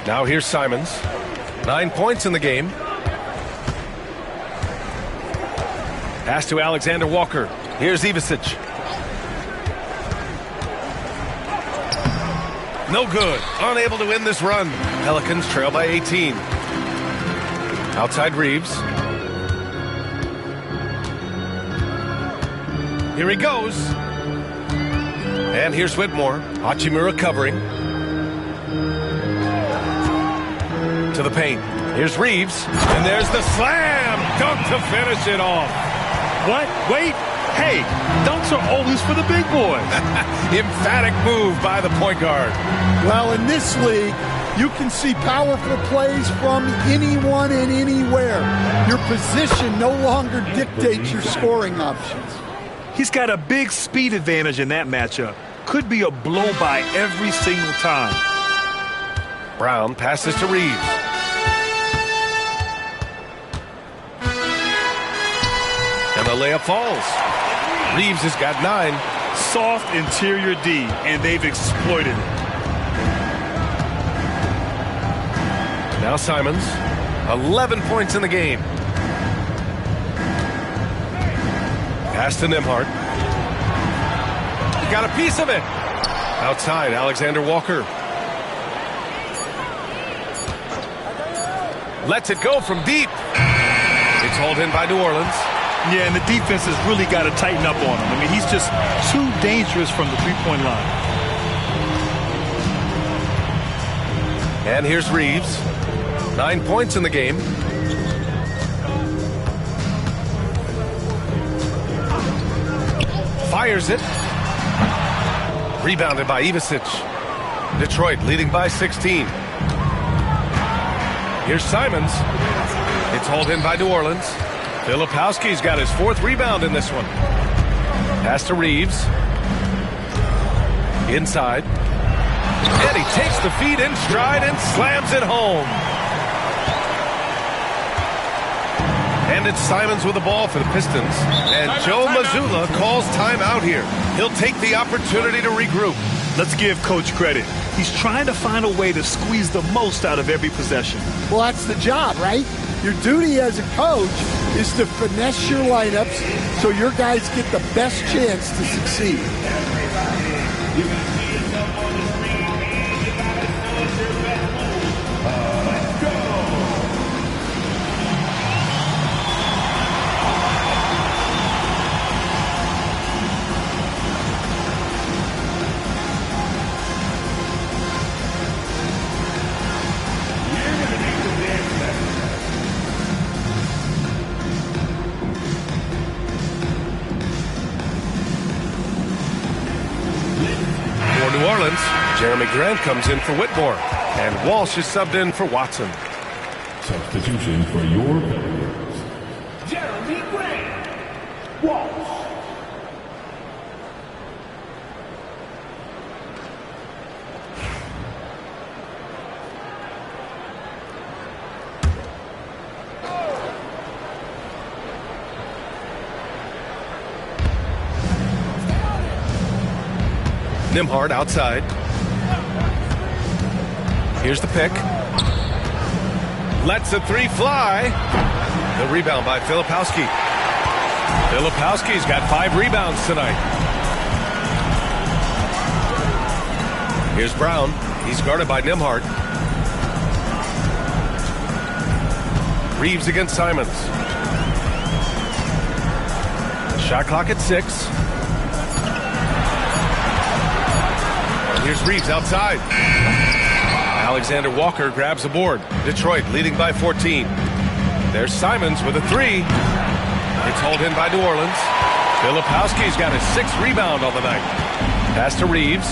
Now here's Simons. 9 points in the game. Pass to Alexander Walker. Here's Ivisic. No good. Unable to win this run. Pelicans trail by 18. Outside Reeves. Here he goes. And here's Whitmore. Hachimura covering. To the paint. Here's Reeves. And there's the slam dunk to finish it off. What? Wait. Hey, dunks are always for the big boys. Emphatic move by the point guard. Well, in this league, you can see powerful plays from anyone and anywhere. Your position no longer dictates your scoring options. He's got a big speed advantage in that matchup. Could be a blow by every single time. Brown passes to Reeves. And the layup falls. Reeves has got 9. Soft interior D, and they've exploited it. Now Simons. 11 points in the game. Pass to Nembhard. He got a piece of it. Outside, Alexander Walker. Lets it go from deep. It's hauled in by New Orleans. Yeah, and the defense has really got to tighten up on him. I mean, he's just too dangerous from the three-point line. And here's Reeves. 9 points in the game. Fires it. Rebounded by Ivisic. Detroit leading by 16. Here's Simons. It's hauled in by New Orleans. Filipowski's got his 4th rebound in this one. Pass to Reeves. Inside. And he takes the feed in stride and slams it home. And it's Simons with the ball for the Pistons. And Joe Mazzulla calls timeout here. He'll take the opportunity to regroup. Let's give Coach credit. He's trying to find a way to squeeze the most out of every possession. Well, that's the job, right? Your duty as a coach is to finesse your lineups so your guys get the best chance to succeed. For New Orleans, Jeremy Grant comes in for Whitmore, and Walsh is subbed in for Watson. Substitution for your Pillars. Jeremy Grant. Walsh. Nembhard outside. Here's the pick. Lets a three fly. The rebound by Filipowski. Filipowski's got 5 rebounds tonight. Here's Brown. He's guarded by Nembhard. Reeves against Simons. Shot clock at 6. Here's Reeves outside. Alexander Walker grabs a board. Detroit leading by 14. There's Simons with a 3. It's hauled in by New Orleans. Filipowski's got a 6th rebound on the night. Pass to Reeves.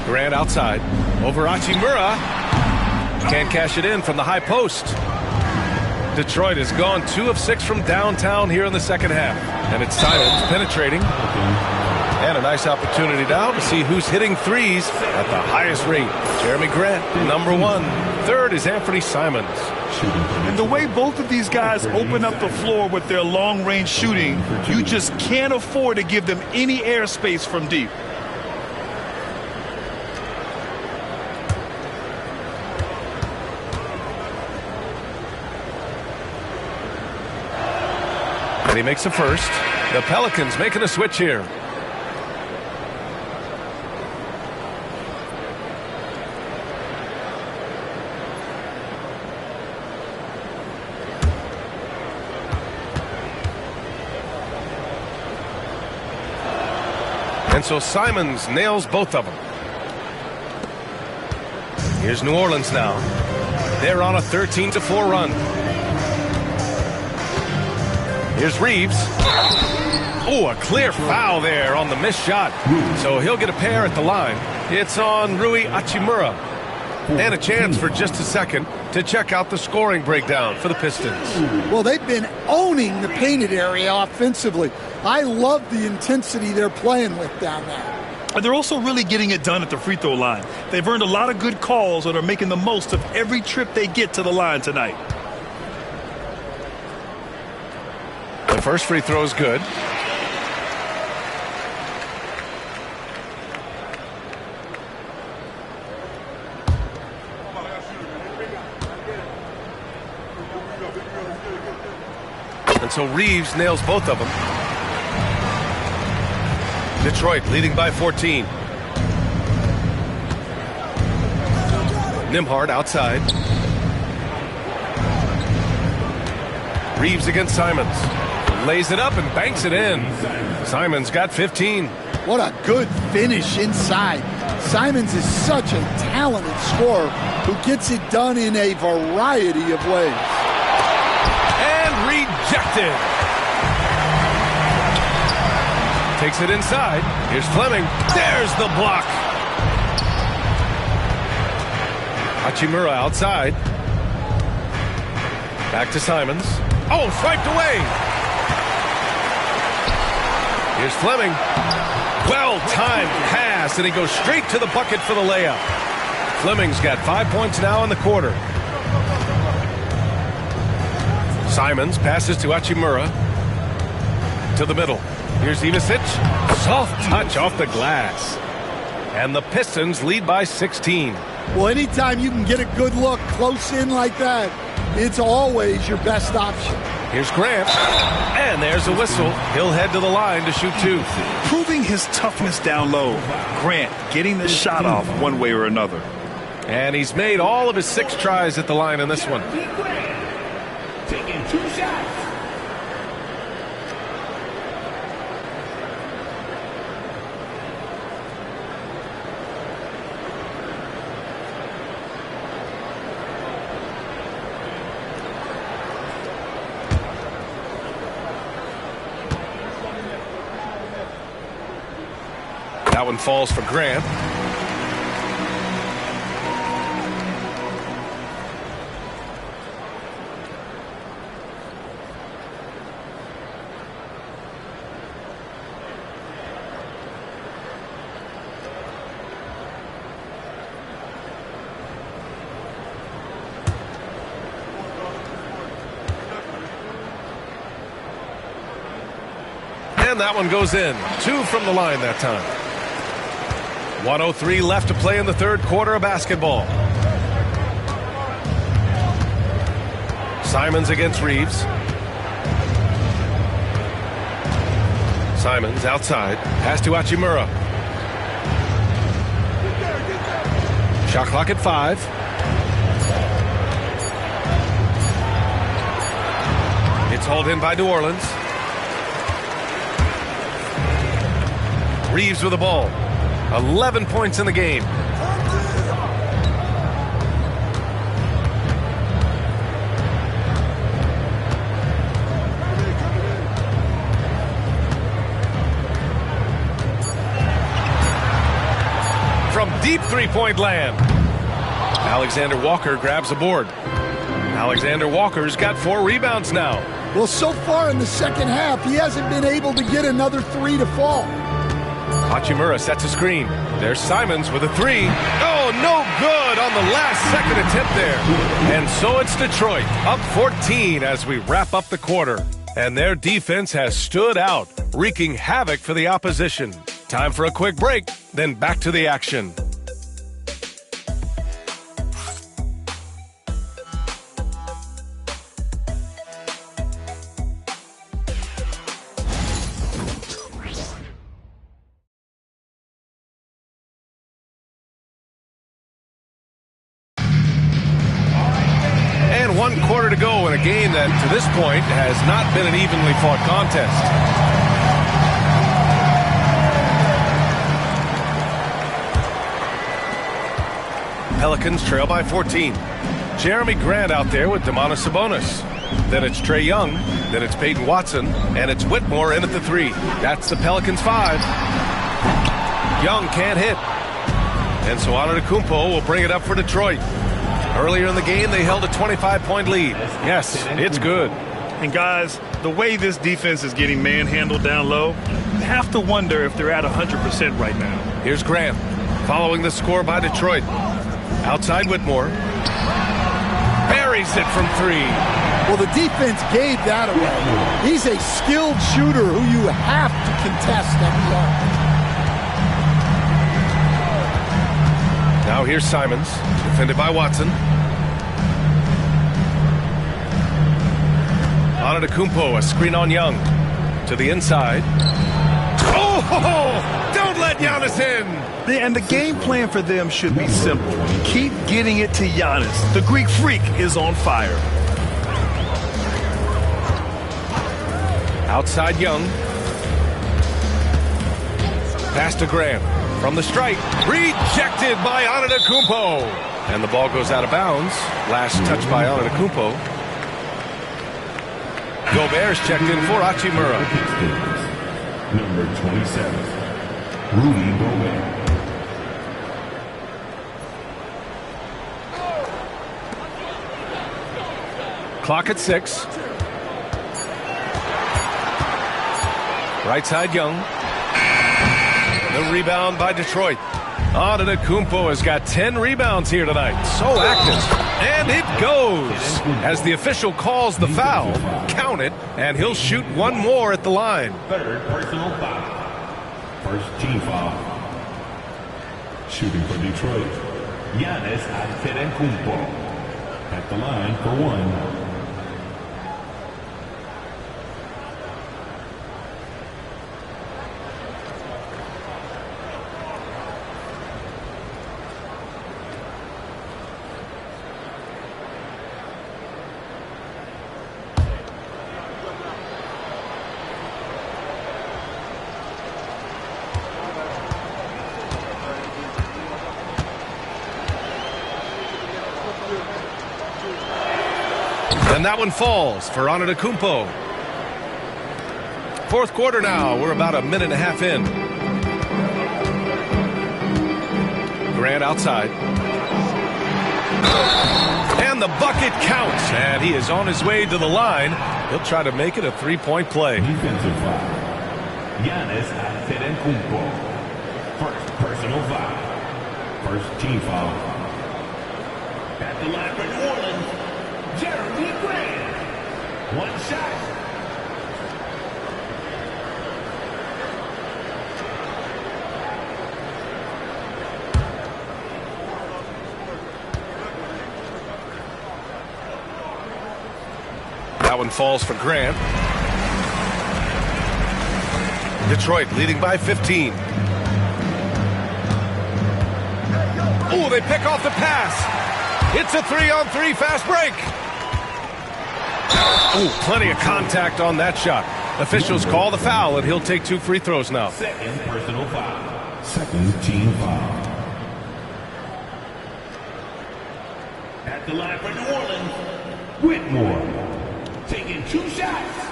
Grant outside. Over Hachimura. Can't cash it in from the high post. Detroit has gone 2 of 6 from downtown here in the second half. And it's Simons penetrating. And a nice opportunity now to see who's hitting threes at the highest rate. Jeremy Grant, number 1. Third is Anthony Simons. And the way both of these guys open up the floor with their long-range shooting, you just can't afford to give them any airspace from deep. He makes a first. The Pelicans making a switch here. And so Simons nails both of them. Here's New Orleans now. They're on a 13-4 run. Here's Reeves. Oh, a clear foul there on the missed shot. So he'll get a pair at the line. It's on Rui Hachimura. And a chance for just a second to check out the scoring breakdown for the Pistons. Well, they've been owning the painted area offensively. I love the intensity they're playing with down there. And they're also really getting it done at the free throw line. They've earned a lot of good calls and are making the most of every trip they get to the line tonight. The first free throw is good. And so Reeves nails both of them. Detroit leading by 14. Nembhard outside. Reeves against Simons. Lays it up and banks it in. Simons got 15. What a good finish inside. Simons is such a talented scorer who gets it done in a variety of ways. And rejected. Takes it inside. Here's Fleming. There's the block. Hachimura outside. Back to Simons. Oh, swiped away. Here's Fleming. Well-timed pass, and he goes straight to the bucket for the layup. Fleming's got 5 points now in the quarter. Simons passes to Hachimura. To the middle. Here's Ivisic. Soft touch off the glass. And the Pistons lead by 16. Well, anytime you can get a good look close in like that, it's always your best option. Here's Grant, and there's a whistle. He'll head to the line to shoot 2. Proving his toughness down low. Grant getting the shot off one way or another. And he's made all of his 6 tries at the line in this one. Taking 2 shots. That one falls for Grant. And that one goes in. 2 from the line that time. 1:03 left to play in the third quarter of basketball. Simons against Reeves. Simons outside. Pass to Hachimura. Shot clock at 5. It's hauled in by New Orleans. Reeves with the ball. 11 points in the game. From deep three-point land. Alexander Walker grabs the board. Alexander Walker's got 4 rebounds now. Well, so far in the second half, he hasn't been able to get another 3 to fall. Hachimura sets a screen. There's Simons with a 3. Oh, no good on the last second attempt there. And so it's Detroit, up 14 as we wrap up the quarter. And their defense has stood out, wreaking havoc for the opposition. Time for a quick break, then back to the action. And 1 quarter to go in a game that, to this point, has not been an evenly fought contest. Pelicans trail by 14. Jeremy Grant out there with Domantas Sabonis. Then it's Trae Young. Then it's Peyton Watson. And it's Whitmore in at the 3. That's the Pelicans' 5. Young can't hit. And so Antetokounmpo will bring it up for Detroit. Earlier in the game, they held a 25-point lead. Yes, it's good. And guys, the way this defense is getting manhandled down low, you have to wonder if they're at 100% right now. Here's Grant, following the score by Detroit. Outside Whitmore. Buries it from 3. Well, the defense gave that away. He's a skilled shooter who you have to contest every arc. Now here's Simons, defended by Watson. Antetokounmpo, a screen on Young. To the inside. Oh, don't let Giannis in. And the game plan for them should be simple. Keep getting it to Giannis. The Greek freak is on fire. Outside Young. Pass to Grant. From the stripe, rejected by Antetokounmpo. And the ball goes out of bounds. Last touch by Antetokounmpo. Gobert's checked in for Hachimura. Number 27, Rudy Gobert. Clock at 6. Right side Young. The rebound by Detroit. Antetokounmpo has got 10 rebounds here tonight. So active. And it goes. As the official calls the foul, count it, and he'll shoot 1 more at the line. Third personal foul. First team foul. Shooting for Detroit, Giannis Antetokounmpo. At the line for one. And that one falls for Antetokounmpo. Fourth quarter now. We're about a minute and a half in. Grant outside. And the bucket counts. And he is on his way to the line. He'll try to make it a three-point play. Defensive foul. Giannis Antetokounmpo. First personal foul. First team foul. At the line for New Orleans, Jeremy Grant. One shot. That one falls for Grant. Detroit leading by 15. Oh, they pick off the pass. It's a 3-on-3 fast break. Oh, plenty of contact on that shot. Officials call the foul, and he'll take 2 free throws now. Second personal foul. Second team foul. At the line for New Orleans, Whitmore. Taking 2 shots.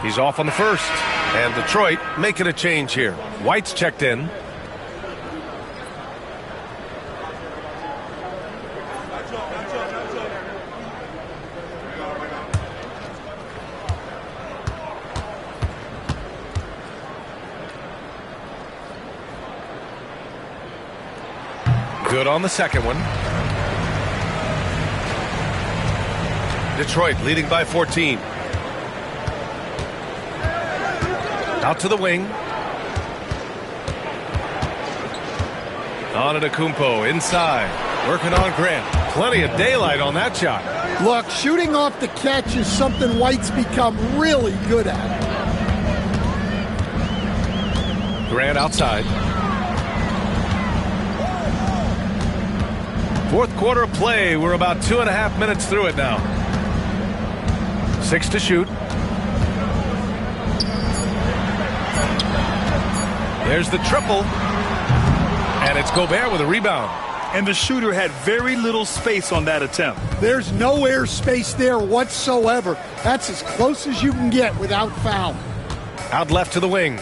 He's off on the first. And Detroit making a change here. White's checked in. Good on the second one. Detroit leading by 14. Out to the wing. Antetokounmpo inside. Working on Grant. Plenty of daylight on that shot. Look, shooting off the catch is something White's become really good at. Grant outside. Fourth quarter of play. We're about 2.5 minutes through it now. 6 to shoot. There's the triple. And it's Gobert with a rebound. And the shooter had very little space on that attempt. There's no air space there whatsoever. That's as close as you can get without foul. Out left to the wing.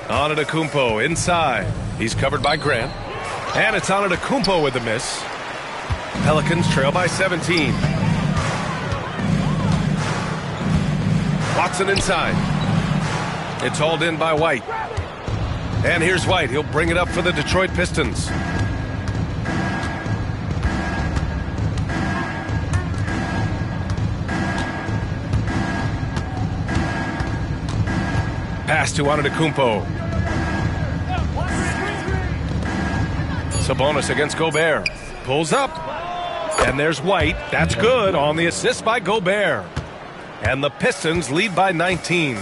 Antetokounmpo inside. He's covered by Grant. And it's Antetokounmpo with the miss. Pelicans trail by 17. Watson inside. It's hauled in by White. And here's White. He'll bring it up for the Detroit Pistons. Pass to Antetokounmpo. Sabonis against Gobert. Pulls up. And there's White. That's good on the assist by Gobert. And the Pistons lead by 19.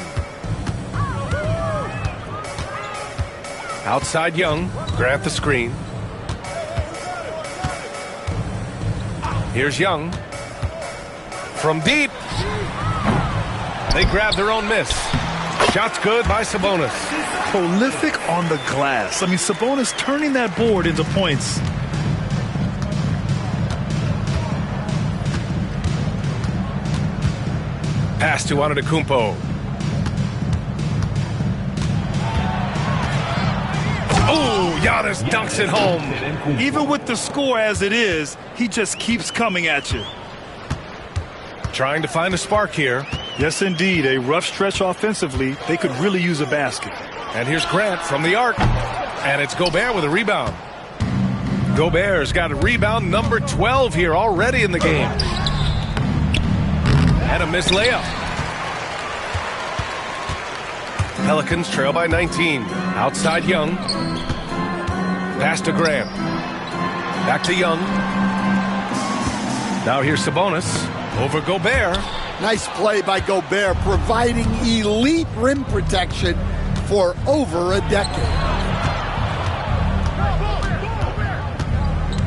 Outside Young. Grant the screen. Here's Young. From deep. They grab their own miss. Shot's good by Sabonis. Prolific on the glass. I mean, Sabonis turning that board into points. Pass to Antetokounmpo. Oh, Giannis dunks it home. Even with the score as it is, he just keeps coming at you. Trying to find a spark here. Yes, indeed. A rough stretch offensively. They could really use a basket. And here's Grant from the arc. And it's Gobert with a rebound. Gobert's got a rebound number 12 here already in the game. And a missed layup. Pelicans trail by 19. Outside Young. Pass to Grant. Back to Young. Now here's Sabonis over Gobert. Nice play by Gobert, providing elite rim protection for over a decade.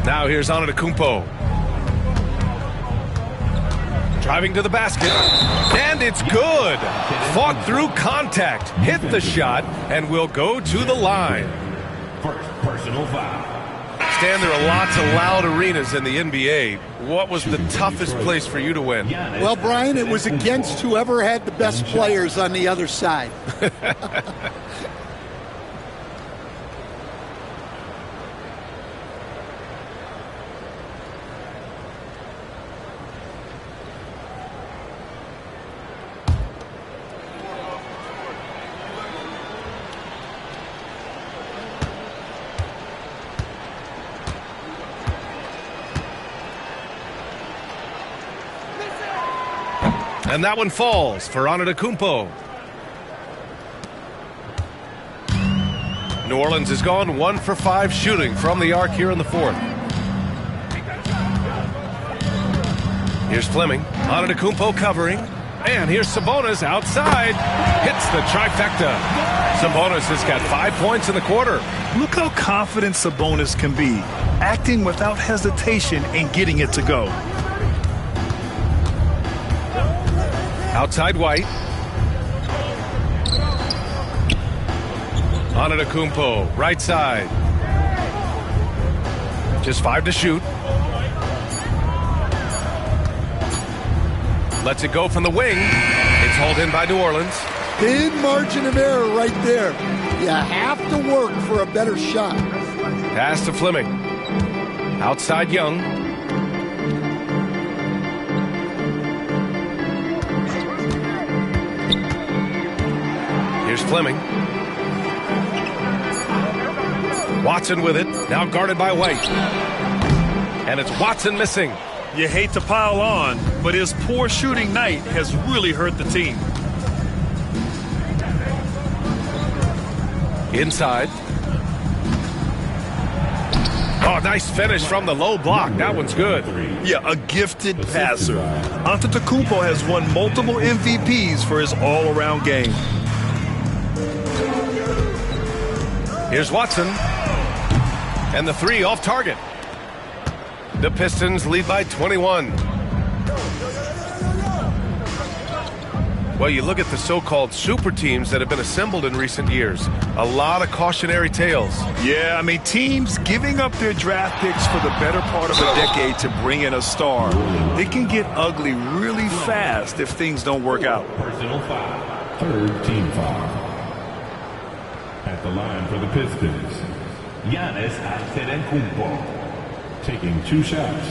Now here's Antetokounmpo. Driving to the basket. And it's good. Fought through contact. Hit the shot and will go to the line. First personal foul. Stan, there are lots of loud arenas in the NBA. What was the toughest place for you to win? Well, Brian, it was against whoever had the best players on the other side. And that one falls for Antetokounmpo. New Orleans has gone 1 for 5 shooting from the arc here in the fourth. Here's Fleming. Antetokounmpo covering. And here's Sabonis outside. Hits the trifecta. Sabonis has got 5 points in the quarter. Look how confident Sabonis can be, acting without hesitation and getting it to go. Outside White. Antetokounmpo, right side. Just 5 to shoot. Lets it go from the wing. It's hauled in by New Orleans. Thin margin of error right there. You have to work for a better shot. Pass to Fleming. Outside Young. Here's Fleming. Watson with it. Now guarded by White. And it's Watson missing. You hate to pile on, but his poor shooting night has really hurt the team. Inside. Oh, nice finish from the low block. That one's good. Yeah, a gifted passer. Antetokounmpo has won multiple MVPs for his all-around game. Here's Watson. And the 3 off target. The Pistons lead by 21. Well, you look at the so-called super teams that have been assembled in recent years. A lot of cautionary tales. Yeah, I mean, teams giving up their draft picks for the better part of a decade to bring in a star. It can get ugly really fast if things don't work out. Personal foul. Third team foul. At the line for the Pistons, Giannis Antetokounmpo, taking 2 shots.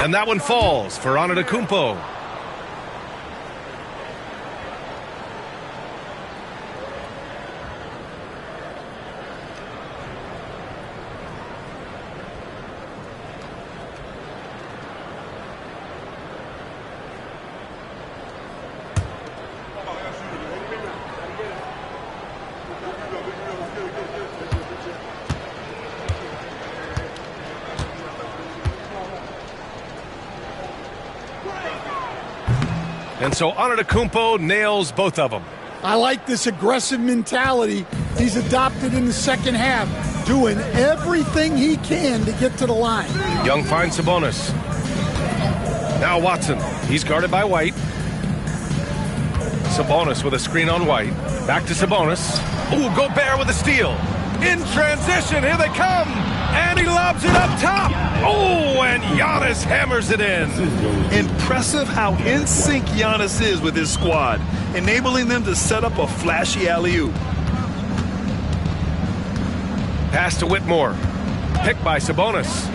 And that one falls for Antetokounmpo. And so Antetokounmpo nails both of them. I like this aggressive mentality he's adopted in the second half, doing everything he can to get to the line. Young finds Sabonis. Now Watson. He's guarded by White. Sabonis with a screen on White. Back to Sabonis. Ooh, Gobert with a steal. In transition, here they come. And he lobs it up top. Oh, and Giannis hammers it in. Impressive how in sync Giannis is with his squad, enabling them to set up a flashy alley-oop. Pass to Whitmore. Picked by Sabonis.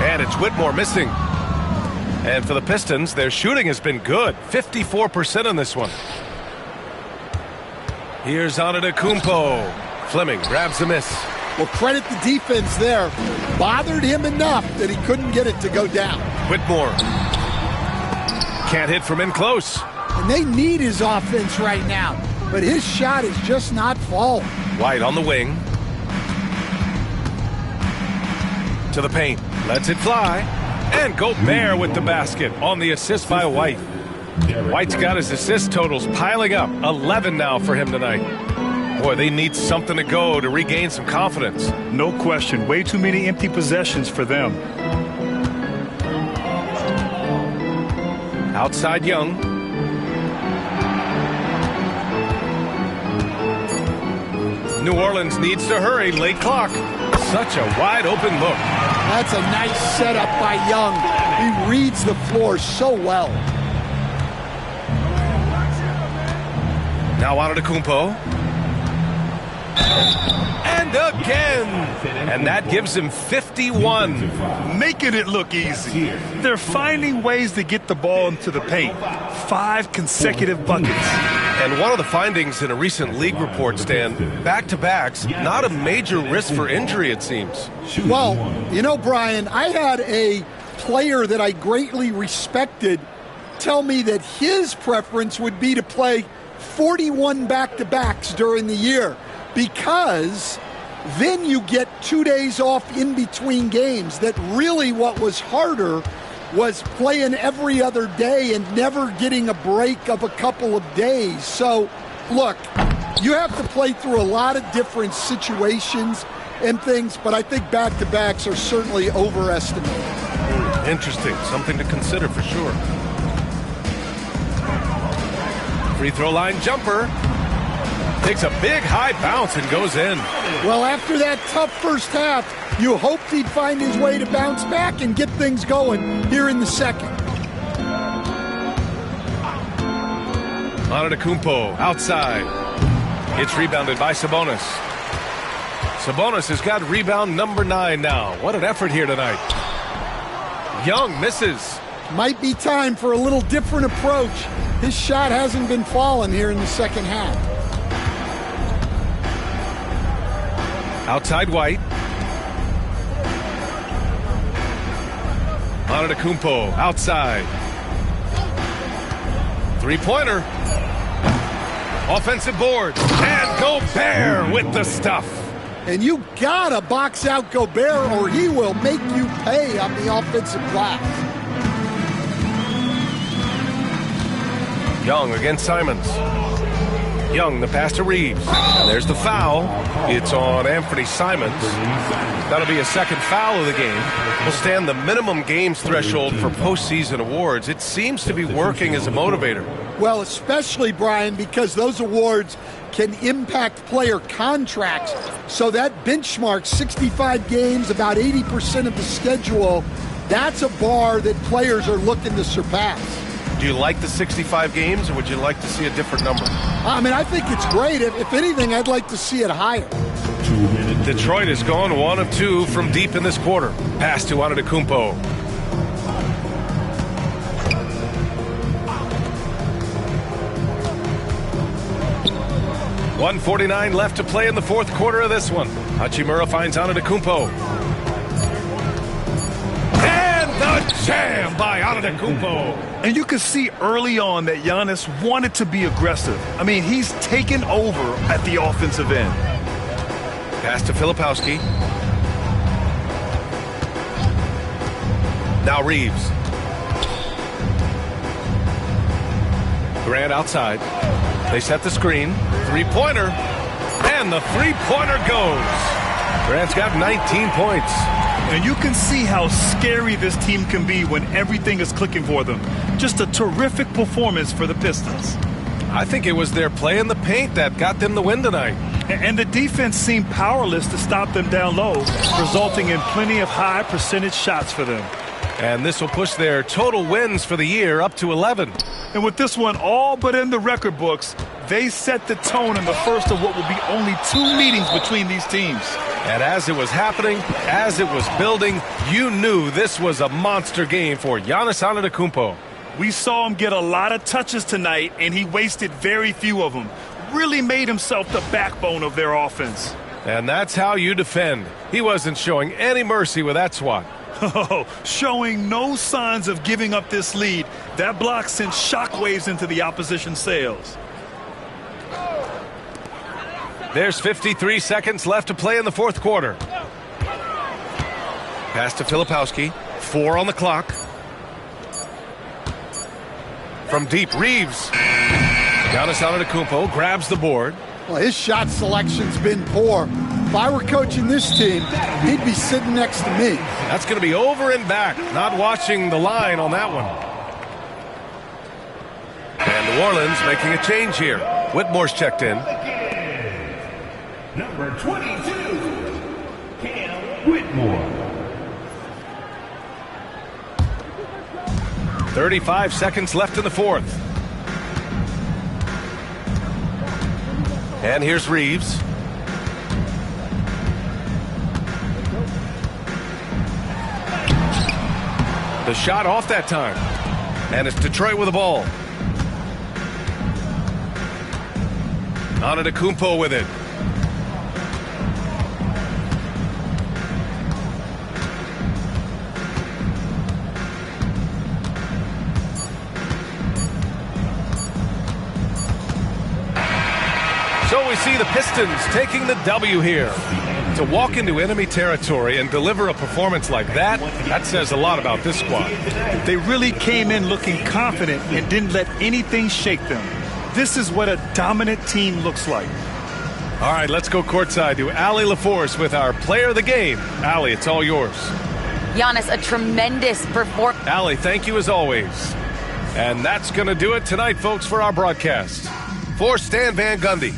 And it's Whitmore missing. And for the Pistons, their shooting has been good. 54% on this one. Here's Antetokounmpo. Fleming grabs the miss. Well, credit the defense there. Bothered him enough that he couldn't get it to go down. Whitmore. Can't hit from in close. And they need his offense right now. But his shot is just not falling. White on the wing. To the paint. Lets it fly. And Gobert with the basket on the assist by White. White's got his assist totals piling up. 11 now for him tonight. Boy, they need something to go to regain some confidence. No question. Way too many empty possessions for them. Outside Young. New Orleans needs to hurry. Late clock. Such a wide open look. That's a nice setup by Young. He reads the floor so well. Now Antetokounmpo. And again. And that gives him 51. Making it look easy. They're finding ways to get the ball into the paint. 5 consecutive buckets. And one of the findings in a recent league report, Stan, back-to-backs, not a major risk for injury, it seems. Well, you know, Brian, I had a player that I greatly respected tell me that his preference would be to play 41 back-to-backs during the year, because then you get 2 days off in between games. That really what was harder was playing every other day and never getting a break of a couple of days. So, look, you have to play through a lot of different situations and things, but I think back-to-backs are certainly overestimated. Interesting. Something to consider for sure. Free throw line jumper. Takes a big high bounce and goes in. Well, after that tough first half, you hoped he'd find his way to bounce back and get things going here in the second. Antetokounmpo outside. It's rebounded by Sabonis. Sabonis has got rebound number 9 now. What an effort here tonight. Young misses. Might be time for a little different approach. His shot hasn't been falling here in the second half. Outside White. Antetokounmpo outside. Three-pointer. Offensive board. And Gobert with the stuff. And you gotta box out Gobert or he will make you pay on the offensive glass. Young against Simons. Young, the pass to Reeves. And there's the foul. It's on Anthony Simons. That'll be a second foul of the game. Will stand the minimum games threshold for postseason awards. It seems to be working as a motivator. Well, especially, Brian, because those awards can impact player contracts. So that benchmark, 65 games, about 80% of the schedule, that's a bar that players are looking to surpass. Do you like the 65 games, or would you like to see a different number? I mean, I think it's great. If anything, I'd like to see it higher. Detroit has gone 1 of 2 from deep in this quarter. Pass to Antetokounmpo. .149 left to play in the fourth quarter of this one. Hachimura finds Antetokounmpo. And the jam by Antetokounmpo. And you could see early on that Giannis wanted to be aggressive. I mean, he's taken over at the offensive end. Pass to Filipowski. Now Reeves. Grant outside. They set the screen. Three-pointer. And the three-pointer goes. Grant's got 19 points. And you can see how scary this team can be when everything is clicking for them. Just a terrific performance for the Pistons. I think it was their play in the paint that got them the win tonight. And the defense seemed powerless to stop them down low, resulting in plenty of high percentage shots for them. And this will push their total wins for the year up to 11. And with this one all but in the record books, they set the tone in the first of what will be only 2 meetings between these teams. And as it was happening, as it was building, you knew this was a monster game for Giannis Antetokounmpo. We saw him get a lot of touches tonight, and he wasted very few of them. Really made himself the backbone of their offense. And that's how you defend. He wasn't showing any mercy with that swat. Oh, showing no signs of giving up this lead. That block sent shockwaves into the opposition sails. There's 53 seconds left to play in the fourth quarter. Pass to Filipowski. 4 on the clock. From deep, Reeves. Giannis Antetokounmpo grabs the board. Well, his shot selection's been poor. If I were coaching this team, he'd be sitting next to me. That's going to be over and back. Not watching the line on that one. And New Orleans making a change here. Whitmore's checked in. Number 22, Cam Whitmore. 35 seconds left in the fourth. And here's Reeves. The shot off that time. And it's Detroit with the ball. Antetokounmpo with it. So we see the Pistons taking the W here. To walk into enemy territory and deliver a performance like that, that says a lot about this squad. They really came in looking confident and didn't let anything shake them. This is what a dominant team looks like. All right, let's go courtside to Allie LaForce with our player of the game. Allie, it's all yours. Giannis, a tremendous performance. Allie, thank you as always. And that's going to do it tonight, folks, for our broadcast. For Stan Van Gundy,